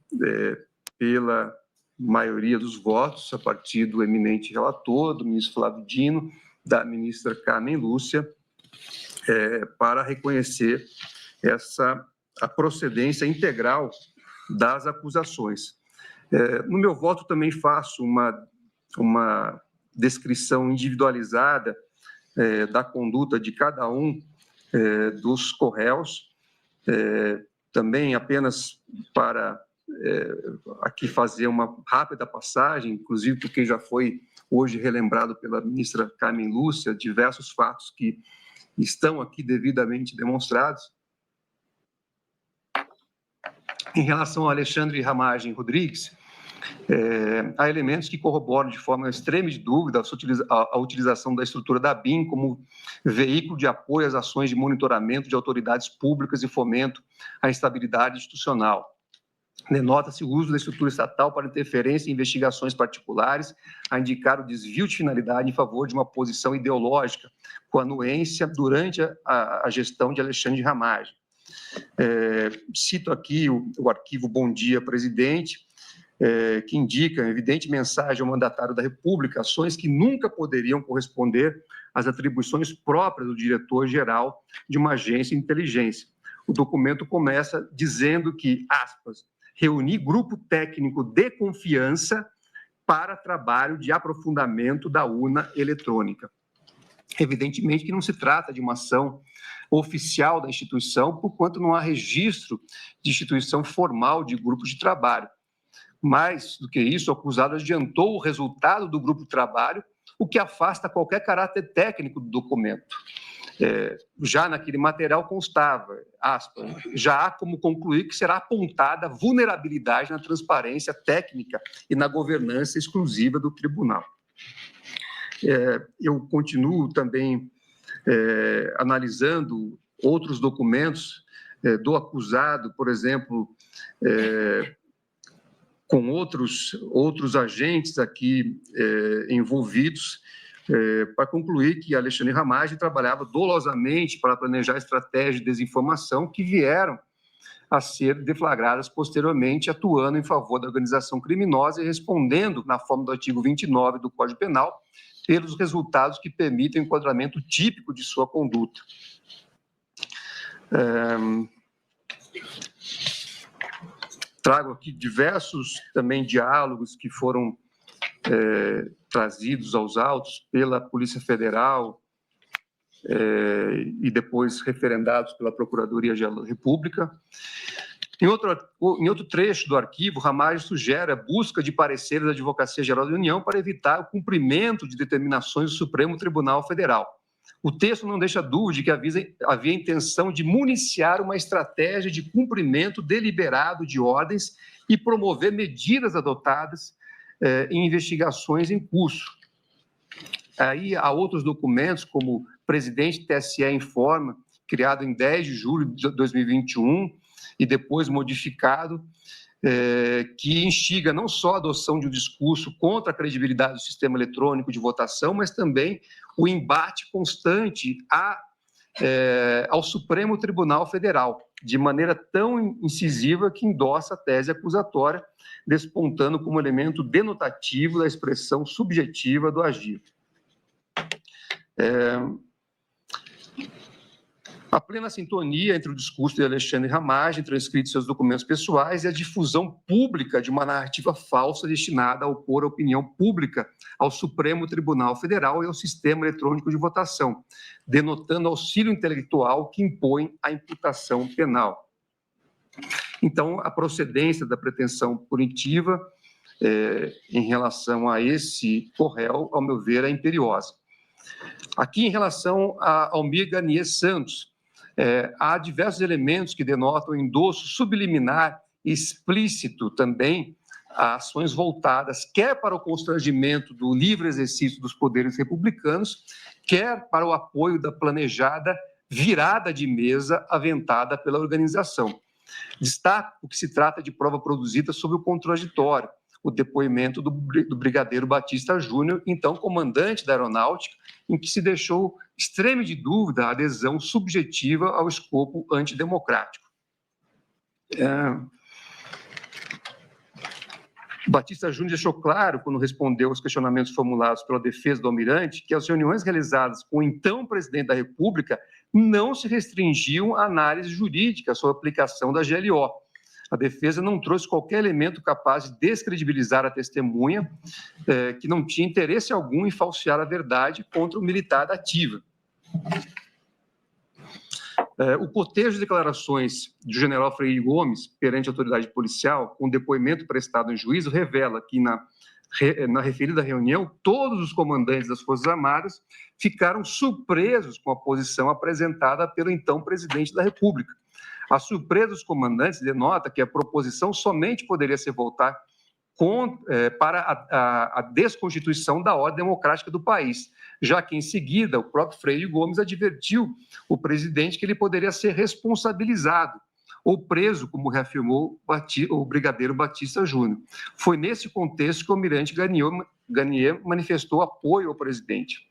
A: pela maioria dos votos, a partir do eminente relator, do ministro Flávio Dino, da ministra Carmen Lúcia, para reconhecer a procedência integral das acusações. No meu voto também faço uma descrição individualizada da conduta de cada um dos corréus, também apenas para aqui fazer uma rápida passagem, inclusive porque já foi hoje relembrado pela ministra Carmen Lúcia, diversos fatos que estão aqui devidamente demonstrados. Em relação a Alexandre Ramagem Rodrigues, há elementos que corroboram de forma extrema de dúvida a utilização da estrutura da ABIN como veículo de apoio às ações de monitoramento de autoridades públicas e fomento à instabilidade institucional. Denota-se o uso da estrutura estatal para interferência em investigações particulares, a indicar o desvio de finalidade em favor de uma posição ideológica, com anuência durante a gestão de Alexandre Ramagem. Cito aqui o arquivo Bom Dia, Presidente, que indicam evidente mensagem ao mandatário da República, ações que nunca poderiam corresponder às atribuições próprias do diretor-geral de uma agência de inteligência. O documento começa dizendo que, aspas, reunir grupo técnico de confiança para trabalho de aprofundamento da urna eletrônica. Evidentemente que não se trata de uma ação oficial da instituição, porquanto não há registro de instituição formal de grupo de trabalho. Mais do que isso, o acusado adiantou o resultado do grupo de trabalho, o que afasta qualquer caráter técnico do documento. Já naquele material constava, aspas, já há como concluir que será apontada vulnerabilidade na transparência técnica e na governança exclusiva do tribunal. Eu continuo também analisando outros documentos do acusado, por exemplo, com outros agentes aqui envolvidos, para concluir que Alexandre Ramagem trabalhava dolosamente para planejar estratégias de desinformação que vieram a ser deflagradas posteriormente, atuando em favor da organização criminosa e respondendo, na forma do artigo 29 do Código Penal, pelos resultados que permitem o enquadramento típico de sua conduta. Trago aqui diversos também diálogos que foram trazidos aos autos pela Polícia Federal e depois referendados pela Procuradoria-Geral da República. Em outro trecho do arquivo, Ramagem sugere a busca de pareceres da Advocacia Geral da União para evitar o cumprimento de determinações do Supremo Tribunal Federal. O texto não deixa dúvida de que havia intenção de municiar uma estratégia de cumprimento deliberado de ordens e promover medidas adotadas em investigações em curso. Aí há outros documentos, como o presidente do TSE informa, criado em 10 de julho de 2021 e depois modificado, que instiga não só a adoção de um discurso contra a credibilidade do sistema eletrônico de votação, mas também o embate constante ao Supremo Tribunal Federal, de maneira tão incisiva que endossa a tese acusatória, despontando como elemento denotativo da expressão subjetiva do agir. A plena sintonia entre o discurso de Alexandre Ramagem, transcrito em seus documentos pessoais, e a difusão pública de uma narrativa falsa destinada a opor a opinião pública ao Supremo Tribunal Federal e ao sistema eletrônico de votação, denotando auxílio intelectual que impõe a imputação penal. Então, a procedência da pretensão punitiva em relação a esse corréu, ao meu ver, é imperiosa. Aqui, em relação a Almir Garnier Santos, há diversos elementos que denotam endosso subliminar e explícito também a ações voltadas quer para o constrangimento do livre exercício dos poderes republicanos, quer para o apoio da planejada virada de mesa aventada pela organização. Destaco que se trata de prova produzida sob o contraditório, o depoimento do brigadeiro Batista Júnior, então comandante da Aeronáutica, em que se deixou extremo de dúvida a adesão subjetiva ao escopo antidemocrático. Batista Júnior deixou claro, quando respondeu aos questionamentos formulados pela defesa do almirante, que as reuniões realizadas com o então presidente da República não se restringiam à análise jurídica sobre a aplicação da GLO. A defesa não trouxe qualquer elemento capaz de descredibilizar a testemunha, que não tinha interesse algum em falsear a verdade contra o militar da ativa. O cotejo de declarações do general Freire Gomes perante a autoridade policial, com depoimento prestado em juízo, revela que na referida reunião, todos os comandantes das Forças Armadas ficaram surpresos com a posição apresentada pelo então presidente da República. A surpresa dos comandantes denota que a proposição somente poderia ser votada para a desconstituição da ordem democrática do país, já que, em seguida, o próprio Freire Gomes advertiu o presidente que ele poderia ser responsabilizado ou preso, como reafirmou o brigadeiro Batista Júnior. Foi nesse contexto que o almirante Garnier manifestou apoio ao presidente.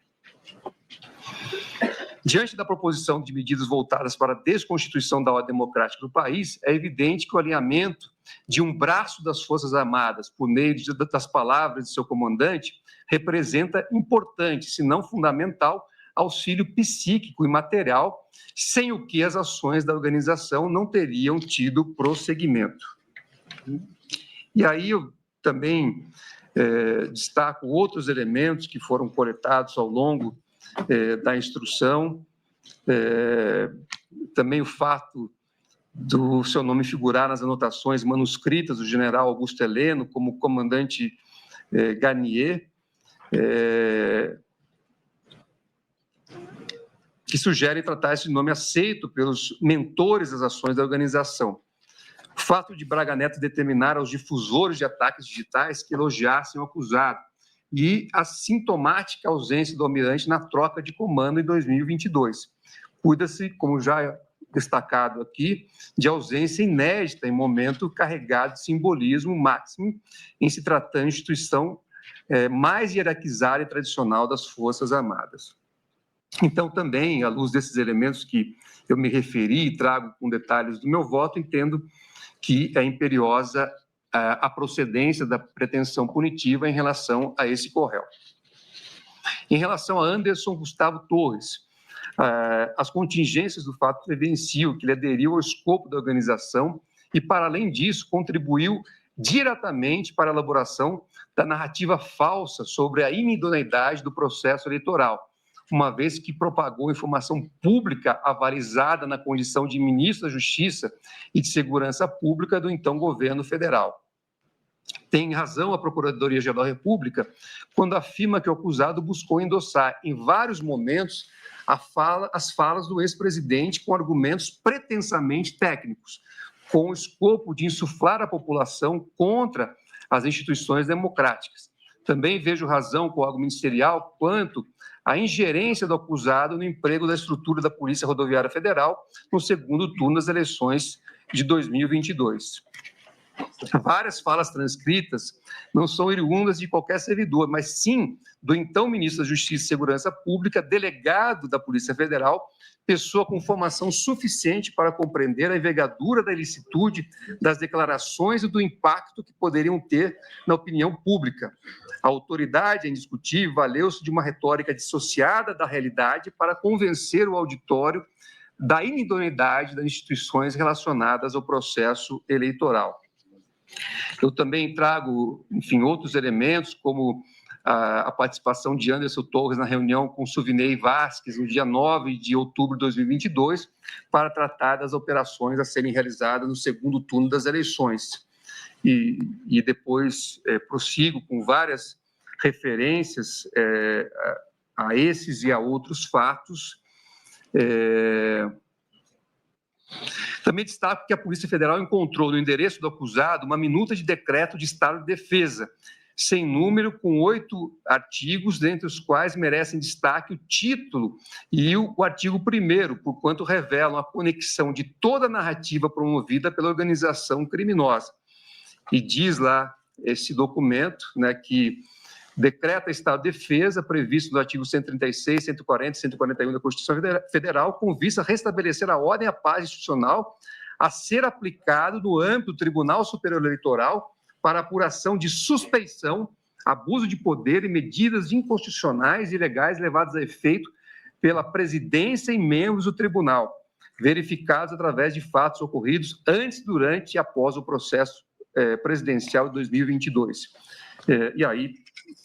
A: Diante da proposição de medidas voltadas para a desconstituição da ordem democrática do país, é evidente que o alinhamento de um braço das Forças Armadas por meio das palavras de seu comandante representa importante, se não fundamental, auxílio psíquico e material, sem o que as ações da organização não teriam tido prosseguimento. E aí eu também destaco outros elementos que foram coletados ao longo da instrução, também o fato do seu nome figurar nas anotações manuscritas do general Augusto Heleno como comandante Garnier, que sugere tratar esse nome aceito pelos mentores das ações da organização. O fato de Braga Neto determinar aos difusores de ataques digitais que elogiassem o acusado e a sintomática ausência do almirante na troca de comando em 2022. Cuida-se, como já destacado aqui, de ausência inédita em momento carregado de simbolismo máximo em se tratando de instituição mais hierarquizada e tradicional das Forças Armadas. Então, também, à luz desses elementos que eu me referi e trago com detalhes do meu voto, entendo que é imperiosa a procedência da pretensão punitiva em relação a esse corréu. Em relação a Anderson Gustavo Torres, as contingências do fato evidenciam que ele aderiu ao escopo da organização e, para além disso, contribuiu diretamente para a elaboração da narrativa falsa sobre a inidoneidade do processo eleitoral, uma vez que propagou informação pública avalizada na condição de ministro da Justiça e de Segurança Pública do então governo federal. Tem razão a Procuradoria-Geral da República quando afirma que o acusado buscou endossar, em vários momentos, as falas do ex-presidente com argumentos pretensamente técnicos, com o escopo de insuflar a população contra as instituições democráticas. Também vejo razão com o órgão ministerial quanto à ingerência do acusado no emprego da estrutura da Polícia Rodoviária Federal no segundo turno das eleições de 2022. Várias falas transcritas não são oriundas de qualquer servidor, mas sim do então ministro da Justiça e Segurança Pública, delegado da Polícia Federal, pessoa com formação suficiente para compreender a envergadura da ilicitude das declarações e do impacto que poderiam ter na opinião pública. A autoridade, é indiscutível, valeu-se de uma retórica dissociada da realidade para convencer o auditório da inidoneidade das instituições relacionadas ao processo eleitoral. Eu também trago, enfim, outros elementos, como a participação de Anderson Torres na reunião com Suvinei Vasquez, no dia 9 de outubro de 2022, para tratar das operações a serem realizadas no segundo turno das eleições. E depois prossigo com várias referências a esses e a outros fatos. Também destaco que a Polícia Federal encontrou no endereço do acusado uma minuta de decreto de estado de defesa, sem número, com 8 artigos, dentre os quais merecem destaque o título e o artigo 1º, porquanto revelam a conexão de toda a narrativa promovida pela organização criminosa. E diz lá esse documento, né, que decreta estado de defesa previsto no artigo 136, 140 e 141 da Constituição Federal, com vista a restabelecer a ordem e a paz institucional a ser aplicado no âmbito do Tribunal Superior Eleitoral para apuração de suspeição, abuso de poder e medidas inconstitucionais e ilegais levadas a efeito pela presidência e membros do tribunal, verificados através de fatos ocorridos antes, durante e após o processo presidencial de 2022. E aí,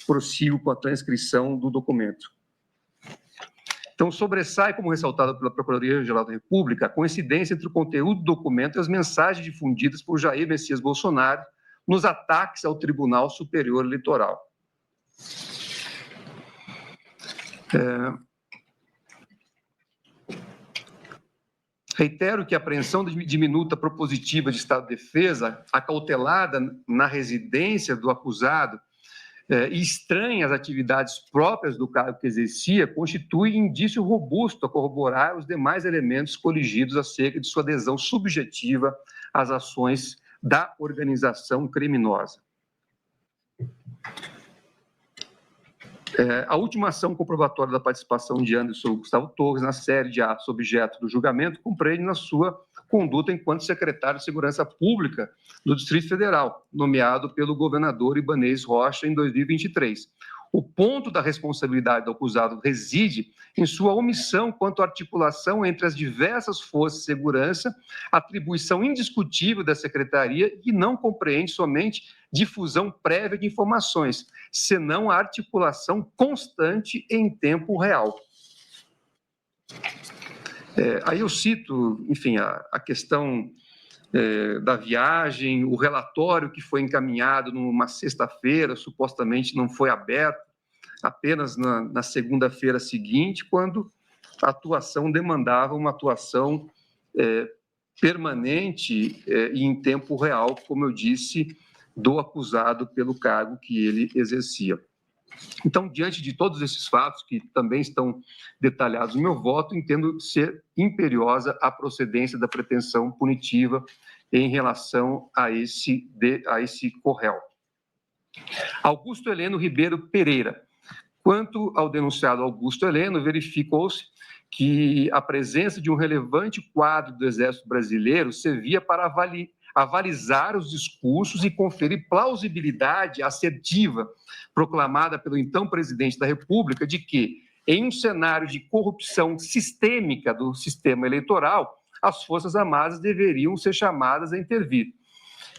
A: prossigo com a transcrição do documento. Então, sobressai, como ressaltado pela Procuradoria-Geral da República, a coincidência entre o conteúdo do documento e as mensagens difundidas por Jair Messias Bolsonaro nos ataques ao Tribunal Superior Eleitoral. Reitero que a apreensão de minuta propositiva de estado de defesa, acautelada na residência do acusado e estranha às atividades próprias do cargo que exercia, constitui indício robusto a corroborar os demais elementos coligidos acerca de sua adesão subjetiva às ações da organização criminosa. A última ação comprobatória da participação de Anderson Gustavo Torres na série de atos objeto do julgamento compreende na sua conduta enquanto secretário de Segurança Pública do Distrito Federal, nomeado pelo governador Ibanez Rocha em 2023. O ponto da responsabilidade do acusado reside em sua omissão quanto à articulação entre as diversas forças de segurança, atribuição indiscutível da secretaria e não compreende somente difusão prévia de informações, senão a articulação constante em tempo real. Aí eu cito, enfim, a questão da viagem, o relatório que foi encaminhado numa sexta-feira, supostamente não foi aberto, apenas na segunda-feira seguinte, quando a atuação demandava uma atuação permanente e em tempo real, como eu disse, do acusado pelo cargo que ele exercia. Então, diante de todos esses fatos, que também estão detalhados no meu voto, entendo ser imperiosa a procedência da pretensão punitiva em relação a esse co-réu. Augusto Heleno Ribeiro Pereira. Quanto ao denunciado Augusto Heleno, verificou-se que a presença de um relevante quadro do Exército Brasileiro servia para avalizar os discursos e conferir plausibilidade assertiva proclamada pelo então presidente da República de que, em um cenário de corrupção sistêmica do sistema eleitoral, as Forças Armadas deveriam ser chamadas a intervir.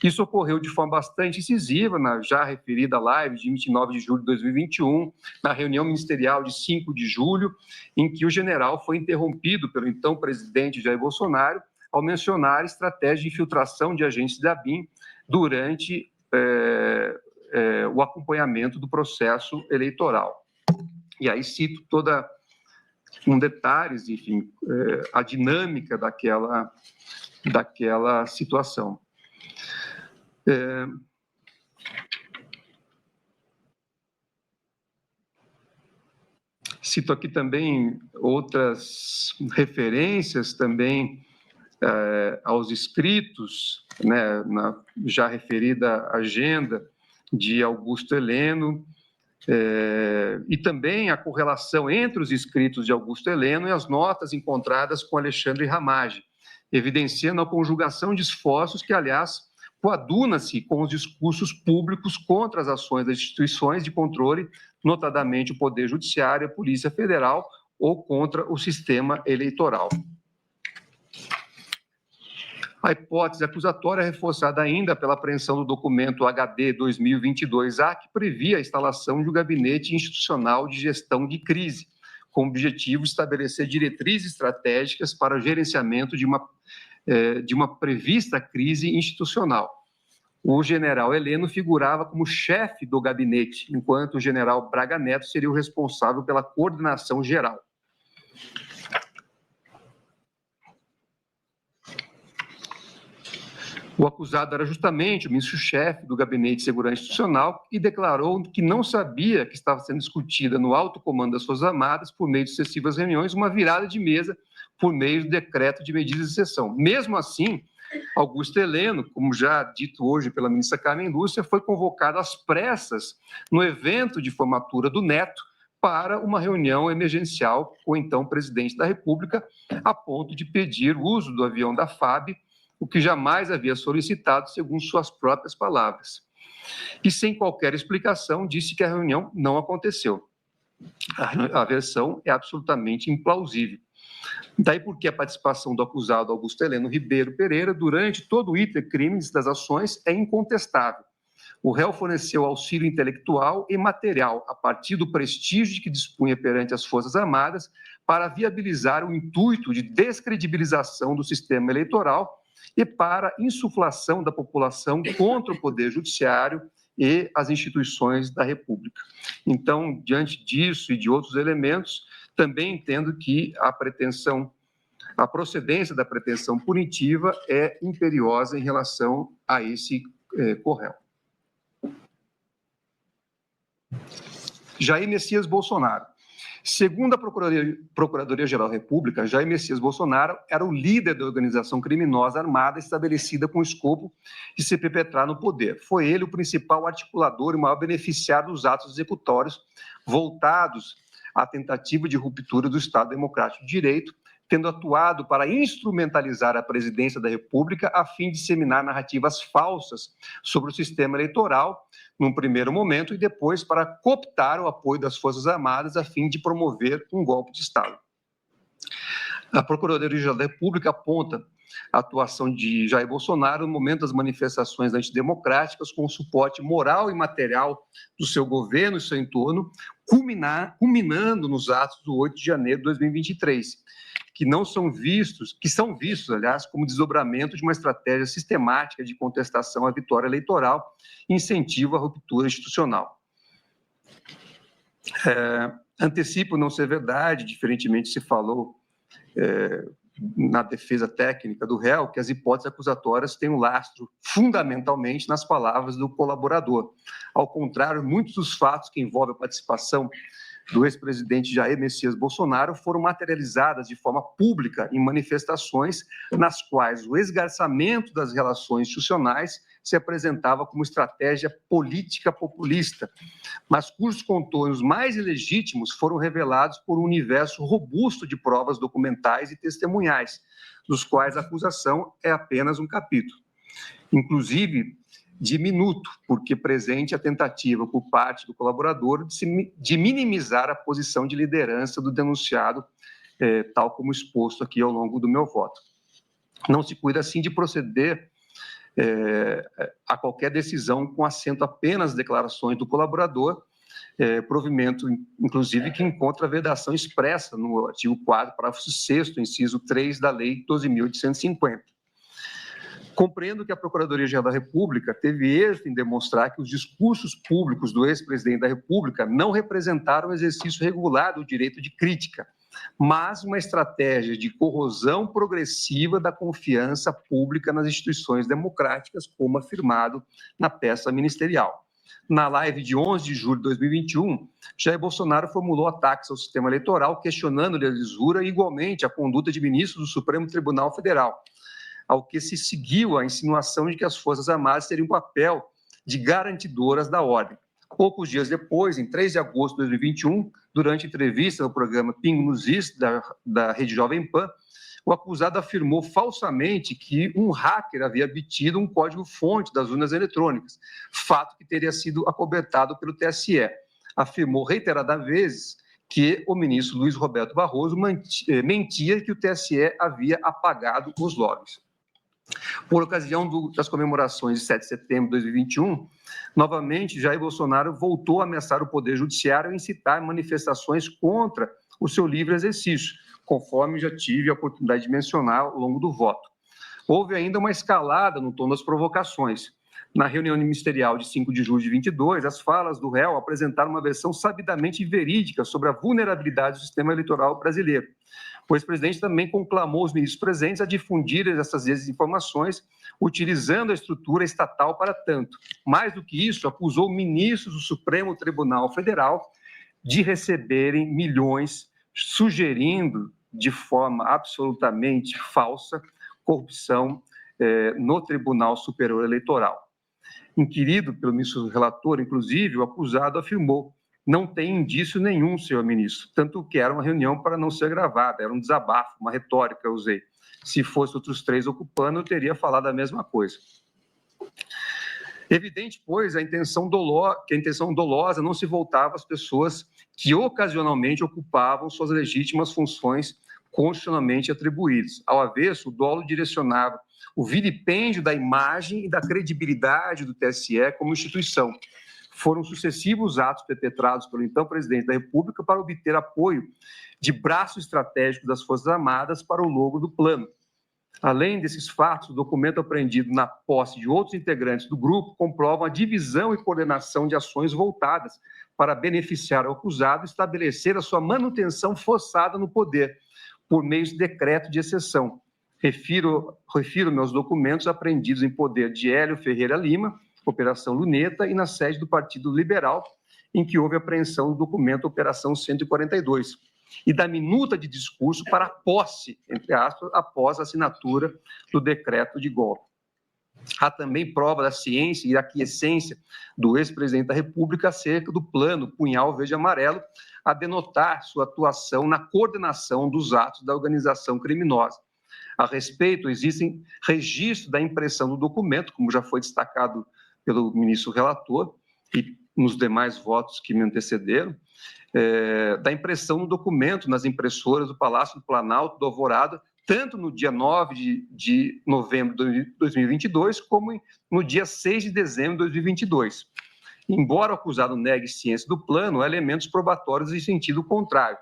A: Isso ocorreu de forma bastante incisiva na já referida live de 29 de julho de 2021, na reunião ministerial de 5 de julho, em que o general foi interrompido pelo então presidente Jair Bolsonaro ao mencionar estratégia de infiltração de agentes da ABIN durante o acompanhamento do processo eleitoral. E aí cito toda, com detalhes, enfim, a dinâmica daquela situação. Cito aqui também outras referências também aos escritos, né, na já referida agenda de Augusto Heleno, e também a correlação entre os escritos de Augusto Heleno e as notas encontradas com Alexandre Ramage, evidenciando a conjugação de esforços que, aliás, coaduna-se com os discursos públicos contra as ações das instituições de controle, notadamente o Poder Judiciário e a Polícia Federal, ou contra o sistema eleitoral. A hipótese acusatória é reforçada ainda pela apreensão do documento HD 2022-A, que previa a instalação de um gabinete institucional de gestão de crise, com o objetivo de estabelecer diretrizes estratégicas para o gerenciamento de uma prevista crise institucional. O general Heleno figurava como chefe do gabinete, enquanto o general Braga Neto seria o responsável pela coordenação geral. O acusado era justamente o ministro-chefe do Gabinete de Segurança Institucional e declarou que não sabia que estava sendo discutida no alto comando das Forças Armadas, por meio de sucessivas reuniões, uma virada de mesa por meio do decreto de medidas de exceção. Mesmo assim, Augusto Heleno, como já dito hoje pela ministra Carmen Lúcia, foi convocado às pressas no evento de formatura do neto para uma reunião emergencial com o então presidente da República, a ponto de pedir o uso do avião da FAB, o que jamais havia solicitado, segundo suas próprias palavras. E, sem qualquer explicação, disse que a reunião não aconteceu. A versão é absolutamente implausível. Daí porque a participação do acusado Augusto Heleno Ribeiro Pereira durante todo o iter crimes das ações é incontestável. O réu forneceu auxílio intelectual e material a partir do prestígio de que dispunha perante as Forças Armadas para viabilizar o intuito de descredibilização do sistema eleitoral e para insuflação da população contra o Poder Judiciário e as instituições da República. Então, diante disso e de outros elementos, também entendo que a procedência da pretensão punitiva é imperiosa em relação a esse co-réu. Jair Messias Bolsonaro. Segundo a Procuradoria-Geral da República, Jair Messias Bolsonaro era o líder da organização criminosa armada estabelecida com o escopo de se perpetrar no poder. Foi ele o principal articulador e maior beneficiário dos atos executórios voltados à tentativa de ruptura do Estado Democrático de Direito, tendo atuado para instrumentalizar a presidência da República a fim de disseminar narrativas falsas sobre o sistema eleitoral, num primeiro momento, e depois para cooptar o apoio das Forças Armadas a fim de promover um golpe de Estado. A Procuradoria-Geral da República aponta a atuação de Jair Bolsonaro no momento das manifestações antidemocráticas com o suporte moral e material do seu governo e seu entorno, culminando nos atos do 8 de janeiro de 2023, que são vistos, aliás, como desdobramento de uma estratégia sistemática de contestação à vitória eleitoral e incentivo à ruptura institucional. Antecipo não ser verdade, diferentemente se falou na defesa técnica do réu, que as hipóteses acusatórias têm um lastro fundamentalmente nas palavras do colaborador. Ao contrário, muitos dos fatos que envolvem a participação do ex-presidente Jair Messias Bolsonaro foram materializadas de forma pública em manifestações nas quais o esgarçamento das relações institucionais se apresentava como estratégia política populista, mas cujos contornos mais ilegítimos foram revelados por um universo robusto de provas documentais e testemunhais, dos quais a acusação é apenas um capítulo. Inclusive, diminuto, porque presente a tentativa por parte do colaborador de minimizar a posição de liderança do denunciado, tal como exposto aqui ao longo do meu voto. Não se cuida, assim, de proceder a qualquer decisão com assento apenas nas declarações do colaborador, provimento, inclusive, que encontra a vedação expressa no artigo 4º, parágrafo 6º, inciso 3 da Lei 12.850. Compreendo que a Procuradoria-Geral da República teve êxito em demonstrar que os discursos públicos do ex-presidente da República não representaram o exercício regular do direito de crítica, mas uma estratégia de corrosão progressiva da confiança pública nas instituições democráticas, como afirmado na peça ministerial. Na live de 11 de julho de 2021, Jair Bolsonaro formulou ataques ao sistema eleitoral, questionando-lhe a lisura e, igualmente, a conduta de ministros do Supremo Tribunal Federal, ao que se seguiu a insinuação de que as Forças Armadas teriam um papel de garantidoras da ordem. Poucos dias depois, em 3 de agosto de 2021, durante entrevista no programa Pingo nos Is, da Rede Jovem Pan, o acusado afirmou falsamente que um hacker havia obtido um código-fonte das urnas eletrônicas, fato que teria sido acobertado pelo TSE. Afirmou reiteradas vezes que o ministro Luiz Roberto Barroso mentia que o TSE havia apagado os logs. Por ocasião das comemorações de 7 de setembro de 2021, novamente, Jair Bolsonaro voltou a ameaçar o Poder Judiciário e incitar manifestações contra o seu livre exercício, conforme já tive a oportunidade de mencionar ao longo do voto. Houve ainda uma escalada no tom das provocações. Na reunião ministerial de 5 de julho de 22, as falas do réu apresentaram uma versão sabidamente verídica sobre a vulnerabilidade do sistema eleitoral brasileiro. O ex-presidente também conclamou os ministros presentes a difundirem essas desinformações, utilizando a estrutura estatal para tanto. Mais do que isso, acusou ministros do Supremo Tribunal Federal de receberem milhões, sugerindo de forma absolutamente falsa corrupção no Tribunal Superior Eleitoral. Inquirido pelo ministro relator, inclusive, o acusado afirmou: não tem indício nenhum, senhor ministro, tanto que era uma reunião para não ser gravada, era um desabafo, uma retórica eu usei. Se fosse outros 3 ocupando, eu teria falado a mesma coisa. Evidente, pois, que a intenção dolosa não se voltava às pessoas que ocasionalmente ocupavam suas legítimas funções constitucionalmente atribuídas. Ao avesso, o dolo direcionava o vilipêndio da imagem e da credibilidade do TSE como instituição. Foram sucessivos atos perpetrados pelo então presidente da República para obter apoio de braço estratégico das Forças Armadas para o logo do plano. Além desses fatos, o documento apreendido na posse de outros integrantes do grupo comprova a divisão e coordenação de ações voltadas para beneficiar o acusado e estabelecer a sua manutenção forçada no poder, por meio de decreto de exceção. Refiro-me aos documentos apreendidos em poder de Hélio Ferreira Lima, Operação Luneta, e na sede do Partido Liberal, em que houve apreensão do documento Operação 142, e da minuta de discurso para a posse, entre aspas, após a assinatura do decreto de golpe. Há também prova da ciência e aquiescência do ex-presidente da República acerca do plano Punhal Verde-Amarelo, a denotar sua atuação na coordenação dos atos da organização criminosa. A respeito, existem registros da impressão do documento, como já foi destacado pelo ministro relator e nos demais votos que me antecederam, da impressão do documento nas impressoras do Palácio do Planalto, do Alvorada, tanto no dia 9 de novembro de 2022, como no dia 6 de dezembro de 2022. Embora o acusado negue ciência do plano, há elementos probatórios em sentido contrário.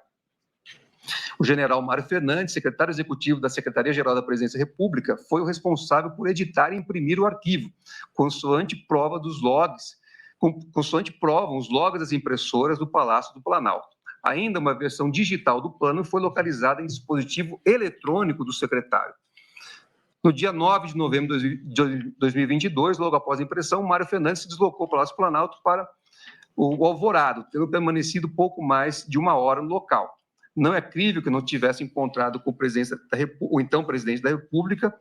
A: O general Mário Fernandes, secretário executivo da Secretaria-Geral da Presidência da República, foi o responsável por editar e imprimir o arquivo, consoante provam os logs das impressoras do Palácio do Planalto. Ainda uma versão digital do plano foi localizada em dispositivo eletrônico do secretário. No dia 9 de novembro de 2022, logo após a impressão, Mário Fernandes se deslocou ao Palácio do Planalto para o Alvorado, tendo permanecido pouco mais de 1 hora no local. Não é crível que não tivesse encontrado com o então presidente da República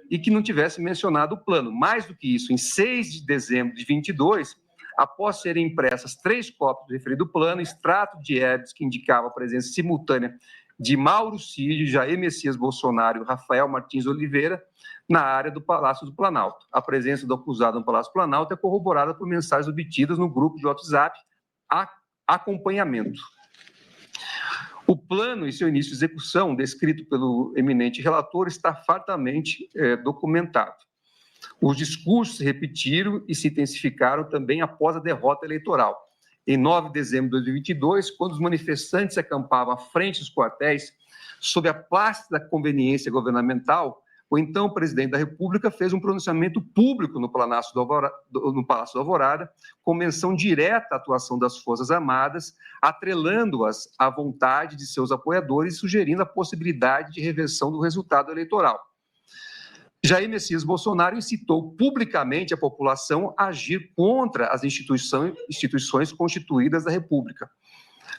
A: e que não tivesse mencionado o plano. Mais do que isso, em 6 de dezembro de 2022, após serem impressas 3 cópias do referido plano, extrato de EBS que indicava a presença simultânea de Mauro Cid, Jair Messias Bolsonaro e Rafael Martins Oliveira na área do Palácio do Planalto. A presença do acusado no Palácio do Planalto é corroborada por mensagens obtidas no grupo de WhatsApp Acompanhamento. O plano e seu início de execução, descrito pelo eminente relator, está fartamente documentado. Os discursos se repetiram e se intensificaram também após a derrota eleitoral. Em 9 de dezembro de 2022, quando os manifestantes acampavam à frente dos quartéis, sob a plástica da conveniência governamental, o então presidente da República fez um pronunciamento público no Palácio do Alvorada, com menção direta à atuação das Forças Armadas, atrelando-as à vontade de seus apoiadores e sugerindo a possibilidade de reversão do resultado eleitoral. Jair Messias Bolsonaro incitou publicamente a população a agir contra as instituições constituídas da República.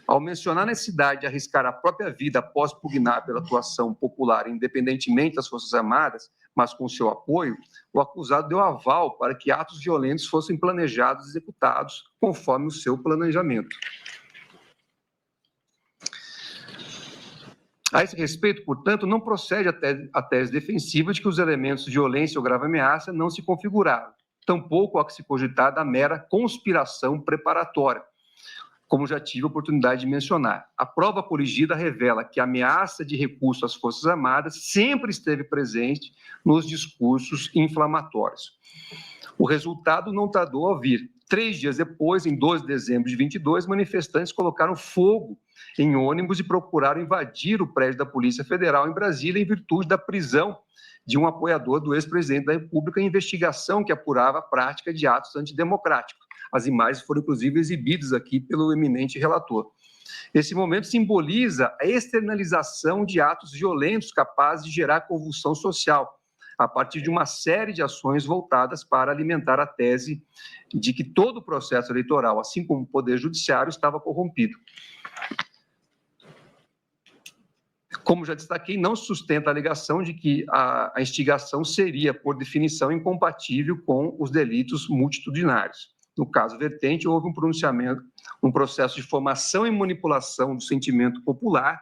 A: Ao mencionar a necessidade de arriscar a própria vida após pugnar pela atuação popular, independentemente das Forças Armadas, mas com seu apoio, o acusado deu aval para que atos violentos fossem planejados e executados conforme o seu planejamento. A esse respeito, portanto, não procede a tese defensiva de que os elementos de violência ou grave ameaça não se configuraram, tampouco há que se cogitar da mera conspiração preparatória, como já tive a oportunidade de mencionar. A prova corrigida revela que a ameaça de recurso às Forças Armadas sempre esteve presente nos discursos inflamatórios. O resultado não tardou a vir. 3 dias depois, em 12 de dezembro de 2022, manifestantes colocaram fogo em ônibus e procuraram invadir o prédio da Polícia Federal em Brasília em virtude da prisão de um apoiador do ex-presidente da República em investigação que apurava a prática de atos antidemocráticos. As imagens foram, inclusive, exibidas aqui pelo eminente relator. Esse momento simboliza a externalização de atos violentos capazes de gerar convulsão social, a partir de uma série de ações voltadas para alimentar a tese de que todo o processo eleitoral, assim como o Poder Judiciário, estava corrompido. Como já destaquei, não sustenta a alegação de que a instigação seria, por definição, incompatível com os delitos multitudinários. No caso vertente, houve um processo de formação e manipulação do sentimento popular,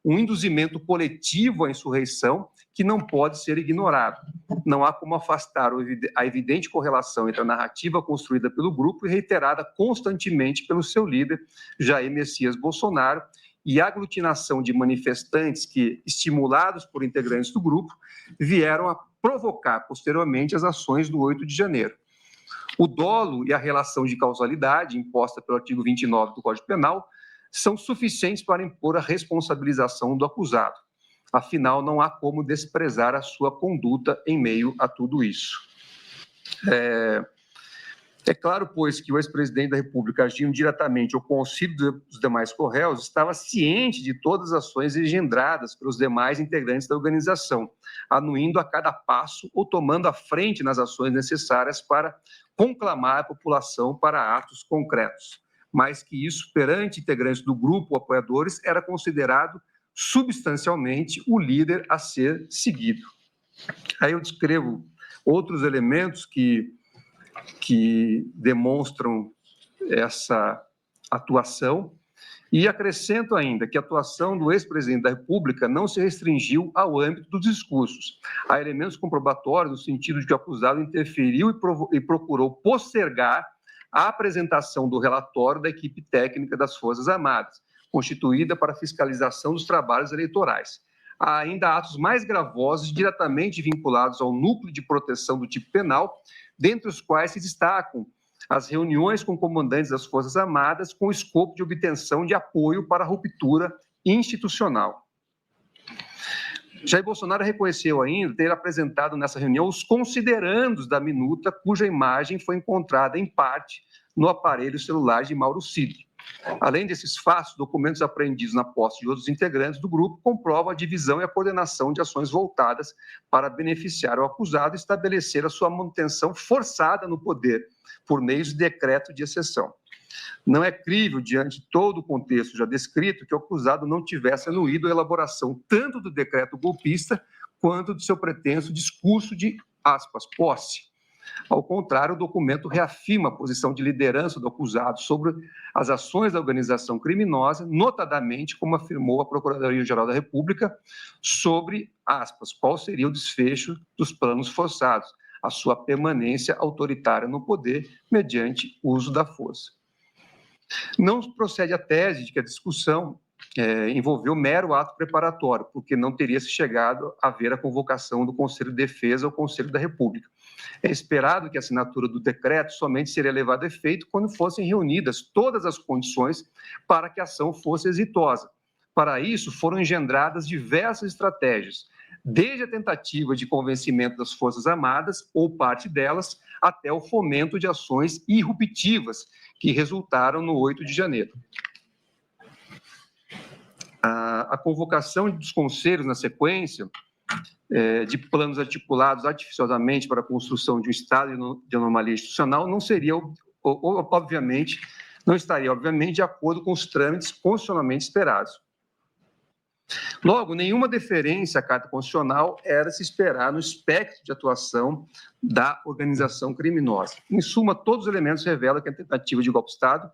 A: um induzimento coletivo à insurreição que não pode ser ignorado. Não há como afastar a evidente correlação entre a narrativa construída pelo grupo e reiterada constantemente pelo seu líder, Jair Messias Bolsonaro, e a aglutinação de manifestantes que, estimulados por integrantes do grupo, vieram a provocar posteriormente as ações do 8 de janeiro. O dolo e a relação de causalidade imposta pelo artigo 29 do Código Penal são suficientes para impor a responsabilização do acusado. Afinal, não há como desprezar a sua conduta em meio a tudo isso. É claro, pois, que o ex-presidente da República, agindo diretamente ou com auxílio dos demais corréus, estava ciente de todas as ações engendradas pelos demais integrantes da organização, anuindo a cada passo ou tomando a frente nas ações necessárias para conclamar a população para atos concretos. Mais que isso, perante integrantes do grupo apoiadores, era considerado substancialmente o líder a ser seguido. Aí eu descrevo outros elementos que demonstram essa atuação e acrescento ainda que a atuação do ex-presidente da República não se restringiu ao âmbito dos discursos. Há elementos comprobatórios no sentido de que o acusado interferiu e procurou postergar a apresentação do relatório da equipe técnica das Forças Armadas, constituída para fiscalização dos trabalhos eleitorais. Há ainda atos mais gravosos diretamente vinculados ao núcleo de proteção do tipo penal, dentre os quais se destacam as reuniões com comandantes das Forças Armadas com o escopo de obtenção de apoio para a ruptura institucional. Jair Bolsonaro reconheceu ainda ter apresentado nessa reunião os considerandos da minuta, cuja imagem foi encontrada, em parte, no aparelho celular de Mauro Cid. Além desses fatos, documentos apreendidos na posse de outros integrantes do grupo comprovam a divisão e a coordenação de ações voltadas para beneficiar o acusado e estabelecer a sua manutenção forçada no poder, por meio de decreto de exceção. Não é crível, diante de todo o contexto já descrito, que o acusado não tivesse anuído a elaboração tanto do decreto golpista quanto do seu pretenso discurso de, aspas, posse. Ao contrário, o documento reafirma a posição de liderança do acusado sobre as ações da organização criminosa, notadamente, como afirmou a Procuradoria-Geral da República, sobre, aspas, qual seria o desfecho dos planos forçados, a sua permanência autoritária no poder mediante uso da força. Não procede a tese de que a discussão envolveu mero ato preparatório, porque não teria se chegado a ver a convocação do Conselho de Defesa ao Conselho da República. É esperado que a assinatura do decreto somente seria levada a efeito quando fossem reunidas todas as condições para que a ação fosse exitosa. Para isso, foram engendradas diversas estratégias, desde a tentativa de convencimento das Forças Armadas, ou parte delas, até o fomento de ações irruptivas, que resultaram no 8 de janeiro. A convocação dos conselhos na sequência de planos articulados artificiosamente para a construção de um estado de anomalia institucional não seria, obviamente, não estaria, obviamente, de acordo com os trâmites constitucionalmente esperados. Logo, nenhuma deferência à Carta Constitucional era se esperar no espectro de atuação da organização criminosa. Em suma, todos os elementos revelam que a tentativa de golpe de Estado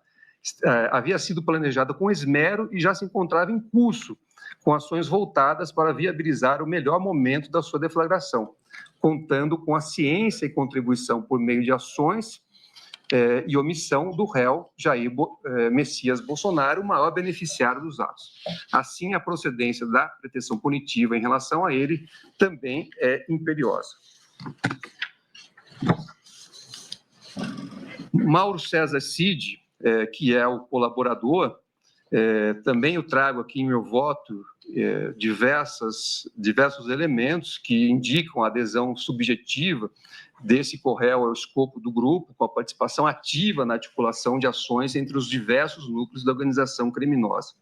A: havia sido planejada com esmero e já se encontrava em curso, com ações voltadas para viabilizar o melhor momento da sua deflagração, contando com a ciência e contribuição por meio de ações e omissão do réu Jair Messias Bolsonaro, o maior beneficiário dos atos. Assim, a procedência da pretensão punitiva em relação a ele também é imperiosa. Mauro César Cid, que é o colaborador, também eu trago aqui em meu voto diversos elementos que indicam a adesão subjetiva desse corréu ao escopo do grupo, com a participação ativa na articulação de ações entre os diversos núcleos da organização criminosa.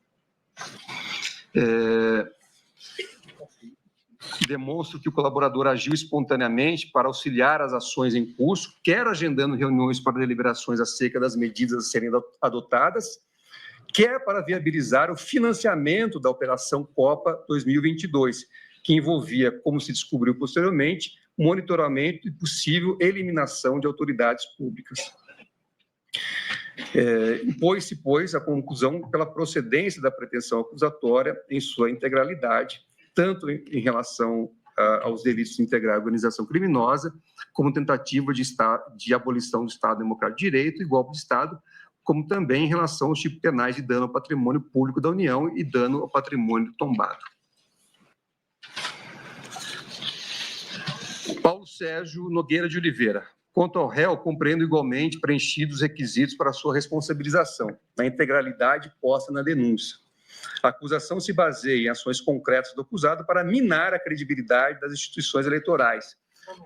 A: Demonstro que o colaborador agiu espontaneamente para auxiliar as ações em curso, quer agendando reuniões para deliberações acerca das medidas a serem adotadas, quer para viabilizar o financiamento da Operação Copa 2022, que envolvia, como se descobriu posteriormente, monitoramento e possível eliminação de autoridades públicas. Impôs-se, pois, a conclusão pela procedência da pretensão acusatória em sua integralidade, tanto em relação aos delitos de integrar a organização criminosa, como tentativa de abolição do Estado Democrático de Direito e golpe de Estado, como também em relação aos tipos penais de dano ao patrimônio público da União e dano ao patrimônio tombado. Paulo Sérgio Nogueira de Oliveira. Quanto ao réu, compreendo igualmente preenchidos os requisitos para sua responsabilização, na integralidade posta na denúncia. A acusação se baseia em ações concretas do acusado para minar a credibilidade das instituições eleitorais,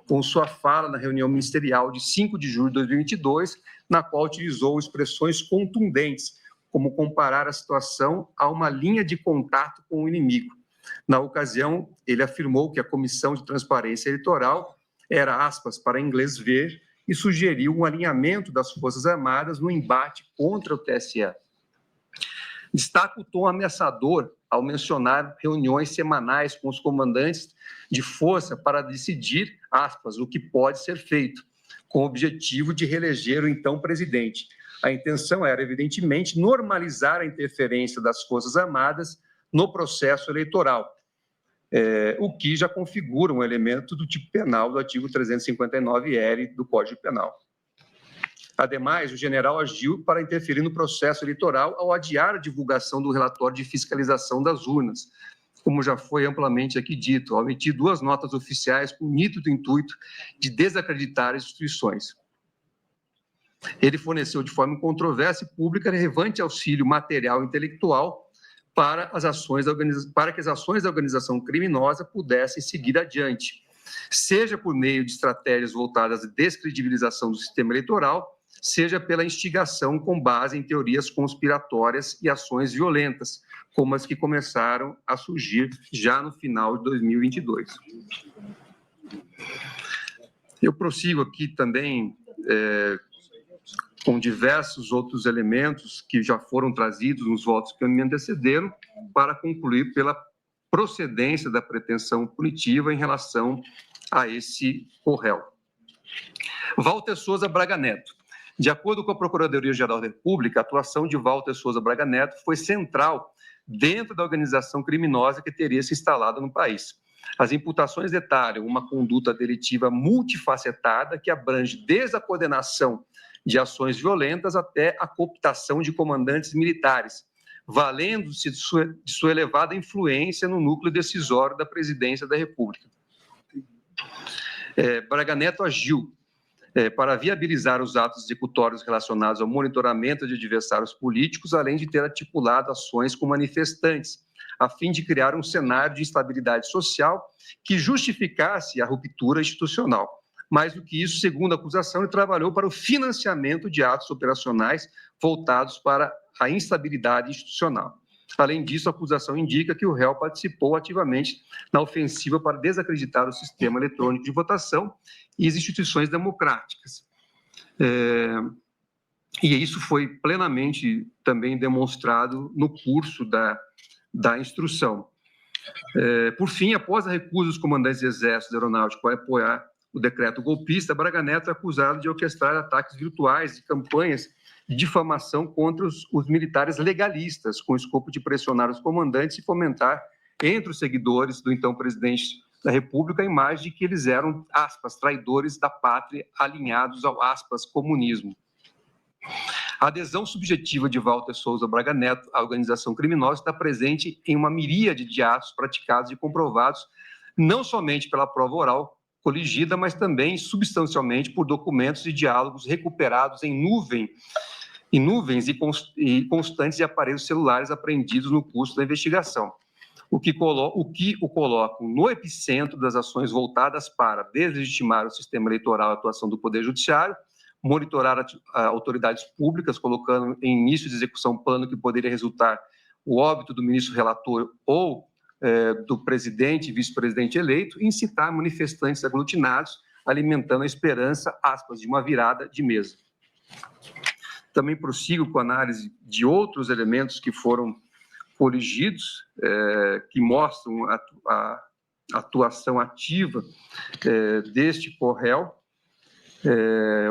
A: com sua fala na reunião ministerial de 5 de julho de 2022, na qual utilizou expressões contundentes, como comparar a situação a uma linha de contato com o inimigo. Na ocasião, ele afirmou que a Comissão de Transparência Eleitoral era, aspas, para inglês ver, e sugeriu um alinhamento das Forças Armadas no embate contra o TSE. Destaca o tom ameaçador ao mencionar reuniões semanais com os comandantes de força para decidir, aspas, o que pode ser feito, com o objetivo de reeleger o então presidente. A intenção era, evidentemente, normalizar a interferência das Forças Armadas no processo eleitoral, o que já configura um elemento do tipo penal do artigo 359-L do Código Penal. Ademais, o general agiu para interferir no processo eleitoral ao adiar a divulgação do relatório de fiscalização das urnas, como já foi amplamente aqui dito, ao emitir 2 notas oficiais com o nítido intuito de desacreditar as instituições. Ele forneceu de forma incontroversa e pública relevante auxílio material e intelectual para que as ações da organização criminosa pudessem seguir adiante, seja por meio de estratégias voltadas à descredibilização do sistema eleitoral, seja pela instigação com base em teorias conspiratórias e ações violentas, como as que começaram a surgir já no final de 2022. Eu prossigo aqui também com diversos outros elementos que já foram trazidos nos votos que me antecederam, para concluir pela procedência da pretensão punitiva em relação a esse réu. Walter Souza Braga Neto. De acordo com a Procuradoria-Geral da República, a atuação de Walter Souza Braga Neto foi central dentro da organização criminosa que teria se instalado no país. As imputações detalham uma conduta delitiva multifacetada que abrange desde a coordenação de ações violentas até a cooptação de comandantes militares, valendo-se de sua elevada influência no núcleo decisório da Presidência da República. Braga Neto agiu para viabilizar os atos executórios relacionados ao monitoramento de adversários políticos, além de ter articulado ações com manifestantes, a fim de criar um cenário de instabilidade social que justificasse a ruptura institucional. Mais do que isso, segundo a acusação, ele trabalhou para o financiamento de atos operacionais voltados para a instabilidade institucional. Além disso, a acusação indica que o réu participou ativamente na ofensiva para desacreditar o sistema eletrônico de votação e as instituições democráticas. E isso foi plenamente também demonstrado no curso da instrução. Por fim, após a recusa dos comandantes de exército e aeronáutico a apoiar o decreto golpista, Braga Neto é acusado de orquestrar ataques virtuais e campanhas de difamação contra os militares legalistas, com o escopo de pressionar os comandantes e fomentar entre os seguidores do então presidente da República a imagem de que eles eram, aspas, traidores da pátria, alinhados ao, aspas, comunismo. A adesão subjetiva de Walter Souza Braga Neto à organização criminosa está presente em uma miríade de atos praticados e comprovados, não somente pela prova oral coligida, mas também substancialmente por documentos e diálogos recuperados em nuvens e constantes de aparelhos celulares apreendidos no curso da investigação, o que o colocam no epicentro das ações voltadas para deslegitimar o sistema eleitoral e a atuação do Poder Judiciário, monitorar autoridades públicas, colocando em início de execução plano que poderia resultar o óbito do ministro relator ou do presidente e vice-presidente eleito, e incitar manifestantes aglutinados, alimentando a esperança, aspas, de uma virada de mesa. Também prossigo com a análise de outros elementos que foram corrigidos, que mostram a atuação ativa deste réu.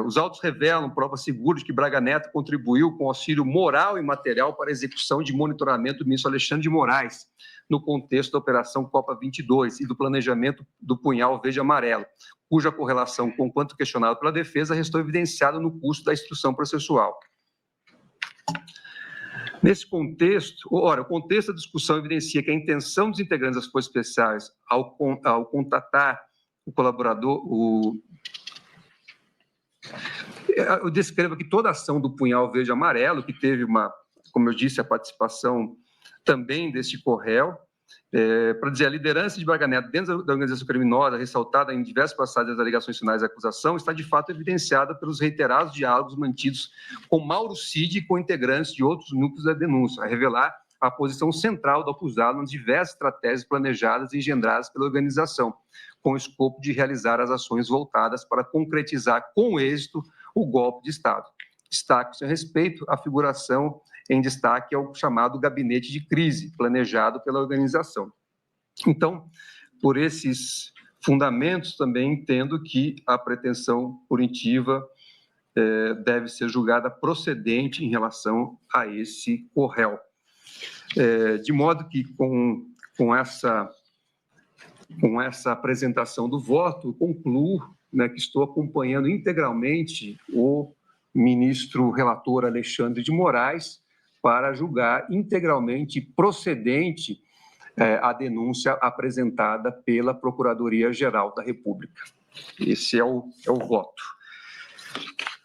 A: Os autos revelam prova segura de que Braga Neto contribuiu com auxílio moral e material para a execução de monitoramento do ministro Alexandre de Moraes, no contexto da Operação Copa 22 e do planejamento do punhal verde-amarelo, cuja correlação com o quanto questionado pela defesa restou evidenciada no curso da instrução processual. Nesse contexto, o contexto da discussão evidencia que a intenção dos integrantes das Forças Especiais ao contatar o colaborador, eu descrevo aqui toda a ação do punhal verde-amarelo, que teve como eu disse, a participação também deste réu, para dizer, a liderança de Braga Neto dentro da organização criminosa, ressaltada em diversas passagens das alegações finais da acusação, está de fato evidenciada pelos reiterados diálogos mantidos com Mauro Cid e com integrantes de outros núcleos da denúncia, a revelar a posição central do acusado nas diversas estratégias planejadas e engendradas pela organização, com o escopo de realizar as ações voltadas para concretizar com êxito o golpe de Estado. Destaque-se a respeito a figuração em destaque ao chamado gabinete de crise, planejado pela organização. Então, por esses fundamentos, também entendo que a pretensão punitiva deve ser julgada procedente em relação a esse corréu. De modo que, com essa apresentação do voto, concluo, né, que estou acompanhando integralmente o ministro relator Alexandre de Moraes para julgar integralmente procedente a denúncia apresentada pela Procuradoria-Geral da República. Esse é o voto.